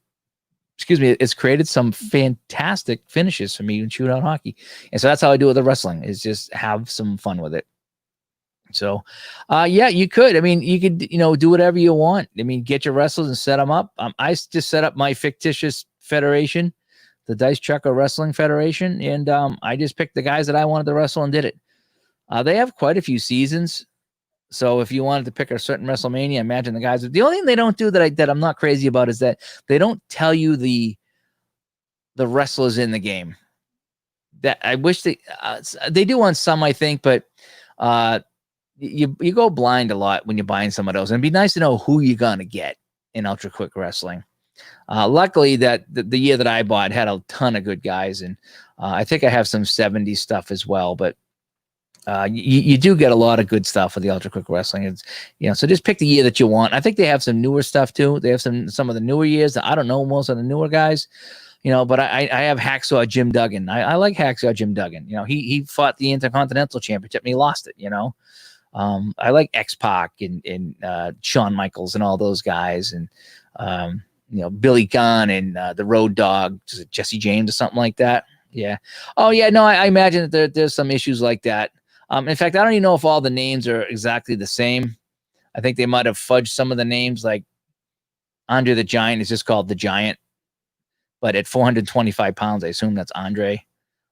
created some fantastic finishes for me in Shootout Hockey. And so that's how I do it with the wrestling, is just have some fun with it. So, yeah, you could. I mean, you could, do whatever you want. I mean, get your wrestlers and set them up. I just set up my fictitious federation, the Dice Chucker Wrestling Federation, and I just picked the guys that I wanted to wrestle and did it. They have quite a few seasons. So if you wanted to pick a certain WrestleMania, imagine the guys. The only thing they don't do that I'm not crazy about is that they don't tell you the wrestlers in the game. That I wish they do on some, I think, but you go blind a lot when you're buying some of those. And it'd be nice to know who you're gonna get in Ultra Quick Wrestling. Luckily, that the year that I bought had a ton of good guys, and I think I have some 70s stuff as well. But you do get a lot of good stuff with the Ultra Quick Wrestling. It's, so just pick the year that you want. I think they have some newer stuff too. They have some of the newer years. I don't know most of the newer guys, but I have Hacksaw Jim Duggan. I like Hacksaw Jim Duggan. He fought the Intercontinental Championship and he lost it. I like X-Pac and Shawn Michaels and all those guys, and Billy Gunn and the Road Dogg, Jesse James or something like that. Yeah. Oh yeah. No, I imagine that there's some issues like that. In fact, I don't even know if all the names are exactly the same. I think they might have fudged some of the names. Like Andre the Giant is just called the Giant, but at 425 pounds, I assume that's Andre.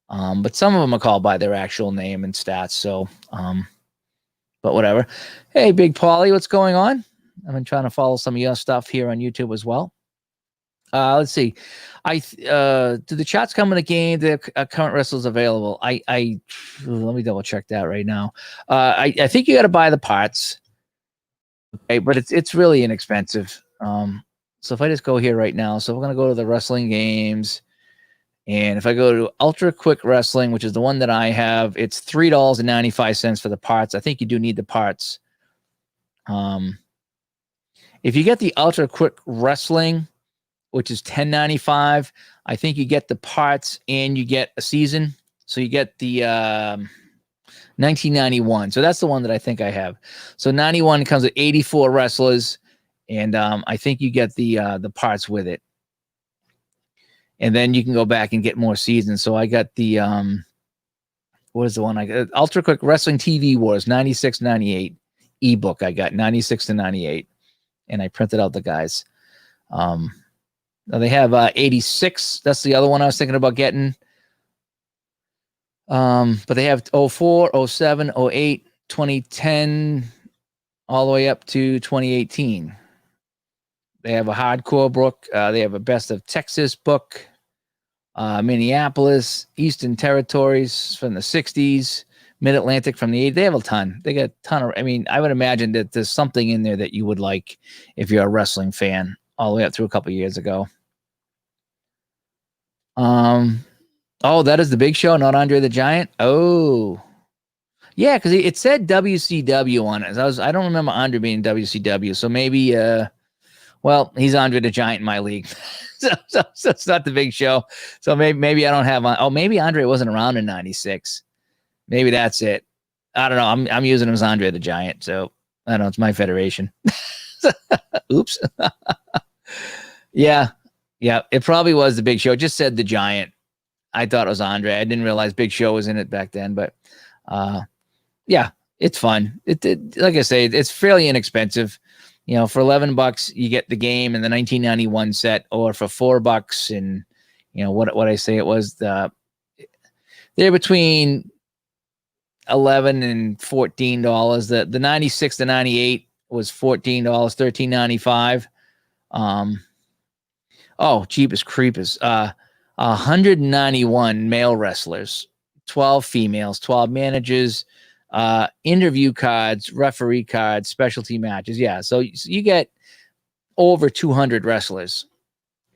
But some of them are called by their actual name and stats. So, but whatever. Hey, Big Paulie, what's going on? I've been trying to follow some of your stuff here on YouTube as well. Let's see. Do the chats come in the game? The current wrestlers available? Let me double check that right now. I think you got to buy the parts. Okay, but it's really inexpensive. So if I just go here right now, so we're gonna go to the wrestling games, and if I go to Ultra Quick Wrestling, which is the one that I have, it's $3.95 for the parts. I think you do need the parts. If you get the Ultra Quick Wrestling, which is $10.95, I think you get the parts and you get a season. So you get the 1991. So that's the one that I think I have. So 91 comes with 84 wrestlers, and I think you get the parts with it. And then you can go back and get more seasons. So I got the what is the one I got? Ultra Quick Wrestling TV Wars 96-98 ebook. I got 96 to 98, and I printed out the guys. They have 86. That's the other one I was thinking about getting. But they have 04, 07, 08, 2010, all the way up to 2018. They have a hardcore book. They have a best of Texas book, Minneapolis, Eastern Territories from the 60s, Mid-Atlantic from the 80s. They have a ton. They got a ton of, I would imagine that there's something in there that you would like if you're a wrestling fan, all the way up through a couple of years ago. Oh, that is the Big Show, not Andre the Giant. Oh, yeah, because it said WCW on it. I don't remember Andre being WCW, so maybe well, he's Andre the Giant in my league, so it's not the Big Show. So maybe I don't have. Oh, maybe Andre wasn't around in '96. Maybe that's it. I don't know. I'm using him as Andre the Giant, so I don't know. It's my federation. Oops. Yeah. It probably was the Big Show. It just said the Giant. I thought it was Andre. I didn't realize Big Show was in it back then, but yeah, it's fun. It like I say, it's fairly inexpensive. For $11 you get the game and the 1991 set, or for $4 and what I say it was they're between $11 and $14. The 96 to 98 was $14, $13.95. Oh, Jeepers Creepers. 191 male wrestlers, 12 females, 12 managers, interview cards, referee cards, specialty matches. Yeah, so you get over 200 wrestlers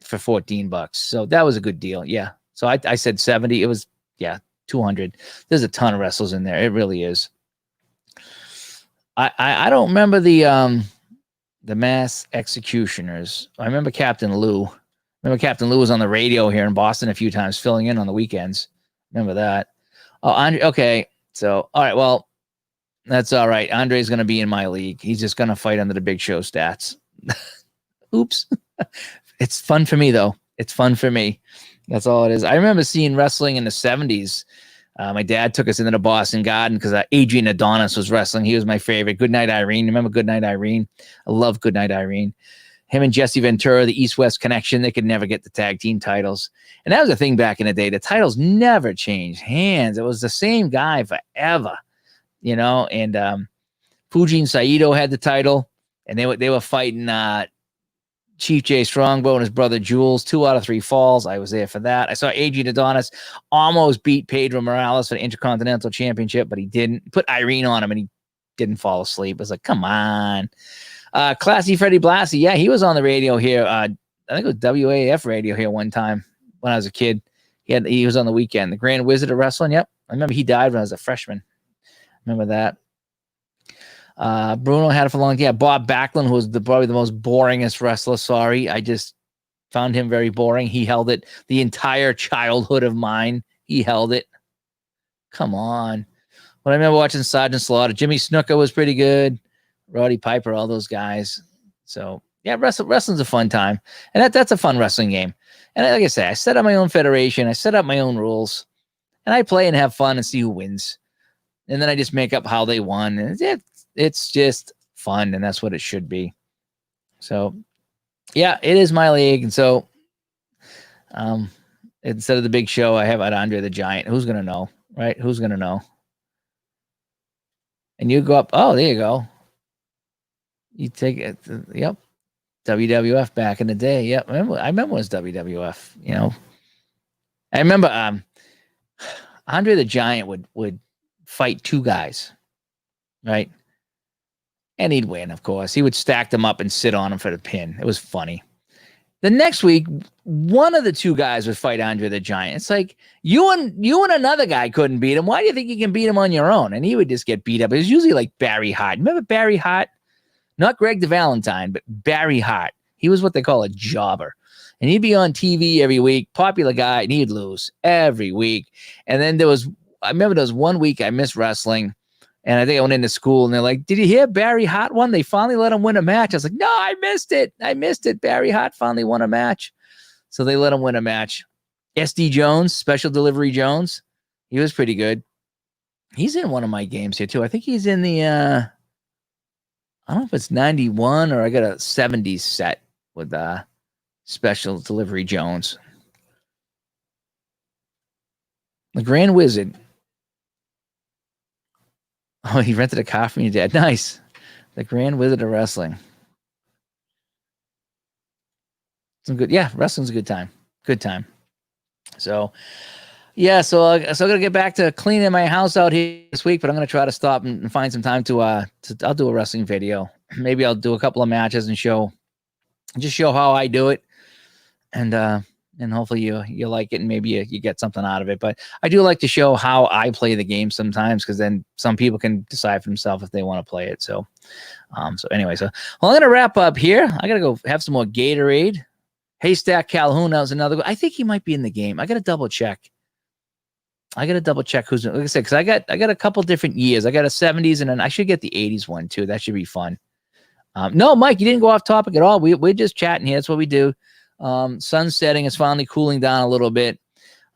for $14. So that was a good deal. Yeah. So I said 70. It was 200. There's a ton of wrestlers in there. It really is. I don't remember the Mass Executioners. I remember Captain Lou. Remember Captain Lou was on the radio here in Boston a few times, filling in on the weekends. Remember that? Oh, Andre. Okay. So, all right. Well, that's all right. Andre's going to be in my league. He's just going to fight under the Big Show stats. Oops. It's fun for me, though. It's fun for me. That's all it is. I remember seeing wrestling in the 70s. My dad took us into the Boston Garden because Adrian Adonis was wrestling. He was my favorite. Goodnight Irene. Remember Goodnight Irene? I love Goodnight Irene. Him and Jesse Ventura, the East-West connection, they could never get the tag team titles. And that was the thing back in the day. The titles never changed hands. It was the same guy forever, and Fujin Saito had the title, and they were fighting Chief J Strongbow and his brother Jules, 2 out of 3 falls. I was there for that. I saw Adrian Adonis almost beat Pedro Morales for the Intercontinental Championship, but he didn't. Put Irene on him, and he didn't fall asleep. I was like, come on. Classy Freddie Blassie. Yeah, he was on the radio here. I think it was WAF radio here one time when I was a kid. He was on the weekend. The Grand Wizard of Wrestling. Yep. I remember he died when I was a freshman. Remember that. Bruno had it for long. Yeah, Bob Backlund, who was probably the most boringest wrestler. Sorry. I just found him very boring. He held it the entire childhood of mine. He held it. Come on. But I remember watching Sergeant Slaughter. Jimmy Snuka was pretty good. Roddy Piper, all those guys. So yeah, wrestling's a fun time, and that's a fun wrestling game. And like I say, I set up my own federation. I set up my own rules, and I play and have fun and see who wins. And then I just make up how they won, and it's just fun, and that's what it should be. So yeah, it is my league, and so instead of the big show, I have Andre the Giant. Who's gonna know, right? Who's gonna know? And you go up. Oh, there you go. You take it. Yep. WWF back in the day. Yep. I remember it was WWF. You know, I remember Andre the Giant would fight two guys, right? And he'd win, of course. He would stack them up and sit on them for the pin. It was funny. The next week, one of the two guys would fight Andre the Giant. It's like you and another guy couldn't beat him. Why do you think you can beat him on your own? And he would just get beat up. It was usually like Barry Hart. Remember Barry Hart? Not Greg the Valentine, but Barry Hart. He was what they call a jobber. And he'd be on TV every week, popular guy, and he'd lose every week. And then I remember there was one week I missed wrestling, and I think I went into school, and they're like, "Did you hear Barry Hart won? They finally let him win a match." I was like, "No, I missed it. Barry Hart finally won a match." So they let him win a match. SD Jones, Special Delivery Jones, he was pretty good. He's in one of my games here, too. I think he's in the, I don't know if it's 91 or I got a 70s set with Special Delivery Jones. The Grand Wizard. Oh, he rented a car from your dad. Nice. The Grand Wizard of Wrestling. Some good. Yeah, wrestling's a good time. Good time. So, yeah. So I'm gonna get back to cleaning my house out here this week, but I'm gonna try to stop and find some time to I'll do a wrestling video. Maybe I'll do a couple of matches and show how I do it, and hopefully you like it and maybe you get something out of it. But I do like to show how I play the game sometimes, because then some people can decide for themselves if they want to play it. So, anyway, well, I'm gonna wrap up here. I gotta go have some more Gatorade. Haystack Calhoun, that was another one. I think he might be in the game. I gotta double check. Who's, like I said, because I got a couple different years. I got a 70s and then I should get the 80s one too. That should be fun. No, Mike, you didn't go off topic at all. We're just chatting here. That's what we do. Sun setting is finally cooling down a little bit.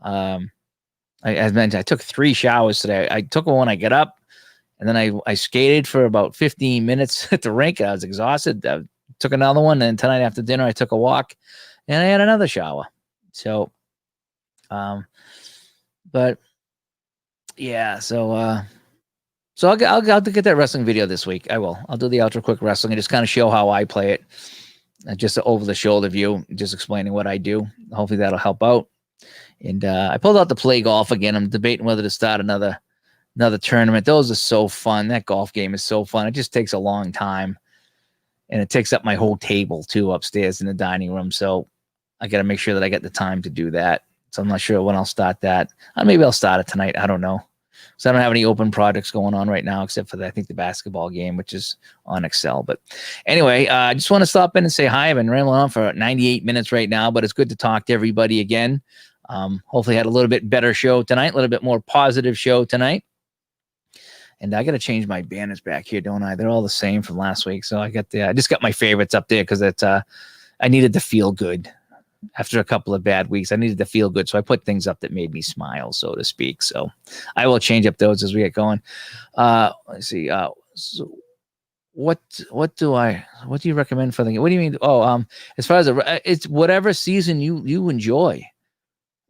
As mentioned, I took 3 showers today. I took one when I get up, and then I skated for about 15 minutes at the rink. I was exhausted. I took another one, and tonight after dinner, I took a walk, and I had another shower. So, but yeah, so I'll get that wrestling video this week. I will. I'll do the ultra quick wrestling and just kind of show how I play it. Just an over the shoulder view, just explaining what I do. Hopefully that'll help out. And I pulled out the play golf again. I'm debating whether to start another tournament. Those are so fun. That golf game is so fun. It just takes a long time, and it takes up my whole table too upstairs in the dining room. So I got to make sure that I get the time to do that. So I'm not sure when I'll start that. Maybe I'll start it tonight. I don't know. So I don't have any open projects going on right now, except for I think the basketball game, which is on Excel. But anyway, I just want to stop in and say hi. I've been rambling on for 98 minutes right now, but it's good to talk to everybody again. Hopefully had a little bit better show tonight, a little bit more positive show tonight. And I got to change my banners back here, don't I? They're all the same from last week. So I just got my favorites up there because I needed to feel good. After a couple of bad weeks, I needed to feel good. So I put things up that made me smile, so to speak. So I will change up those as we get going. Let's see. So what do you recommend for the game? What do you mean? Oh, as far as it's whatever season you enjoy.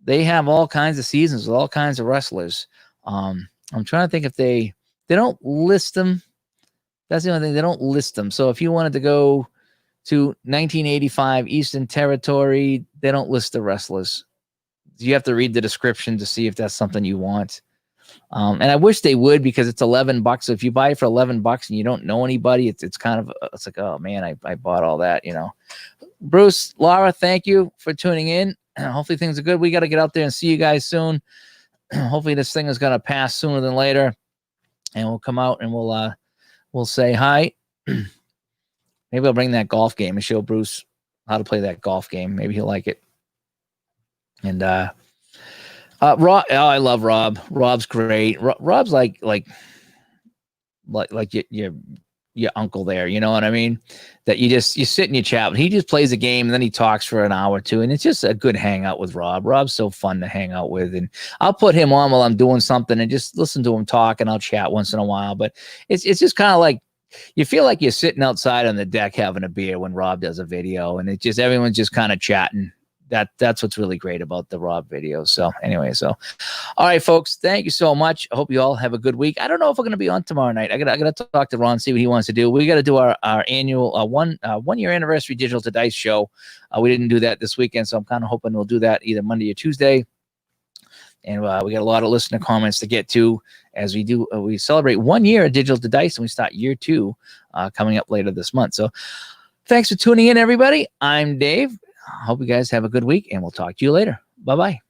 They have all kinds of seasons with all kinds of wrestlers. I'm trying to think if they don't list them. That's the only thing, they don't list them. So if you wanted to go to 1985 Eastern Territory, they don't list the wrestlers. You have to read the description to see if that's something you want. And I wish they would, because it's $11. So if you buy it for $11 and you don't know anybody, it's kind of, it's like, oh man, I bought all that, Bruce, Laura, thank you for tuning in. Hopefully things are good. We got to get out there and see you guys soon. Hopefully this thing is going to pass sooner than later, and we'll come out and we'll say hi. Maybe I'll bring that golf game and show Bruce how to play that golf game. Maybe he'll like it. And all Rob, oh, I love Rob. Rob's great. Rob's like your uncle there. You know what I mean? That you sit and you chat. He just plays a game and then he talks for an hour or two, and it's just a good hangout with Rob. Rob's so fun to hang out with, and I'll put him on while I'm doing something and just listen to him talk, and I'll chat once in a while. But it's just kind of like you feel like you're sitting outside on the deck having a beer when Rob does a video, and everyone's just kind of chatting. That's what's really great about the Rob videos. So anyway, all right, folks, thank you so much. I hope you all have a good week. I don't know if we're going to be on tomorrow night. I got to talk to Ron, see what he wants to do. We got to do our annual 1 year anniversary Digital to Dice show. We didn't do that this weekend, so I'm kind of hoping we'll do that either Monday or Tuesday. And we got a lot of listener comments to get to as we do. We celebrate 1 year of Digital to Dice, and we start year 2 coming up later this month. So thanks for tuning in, everybody. I'm Dave. Hope you guys have a good week, and we'll talk to you later. Bye-bye.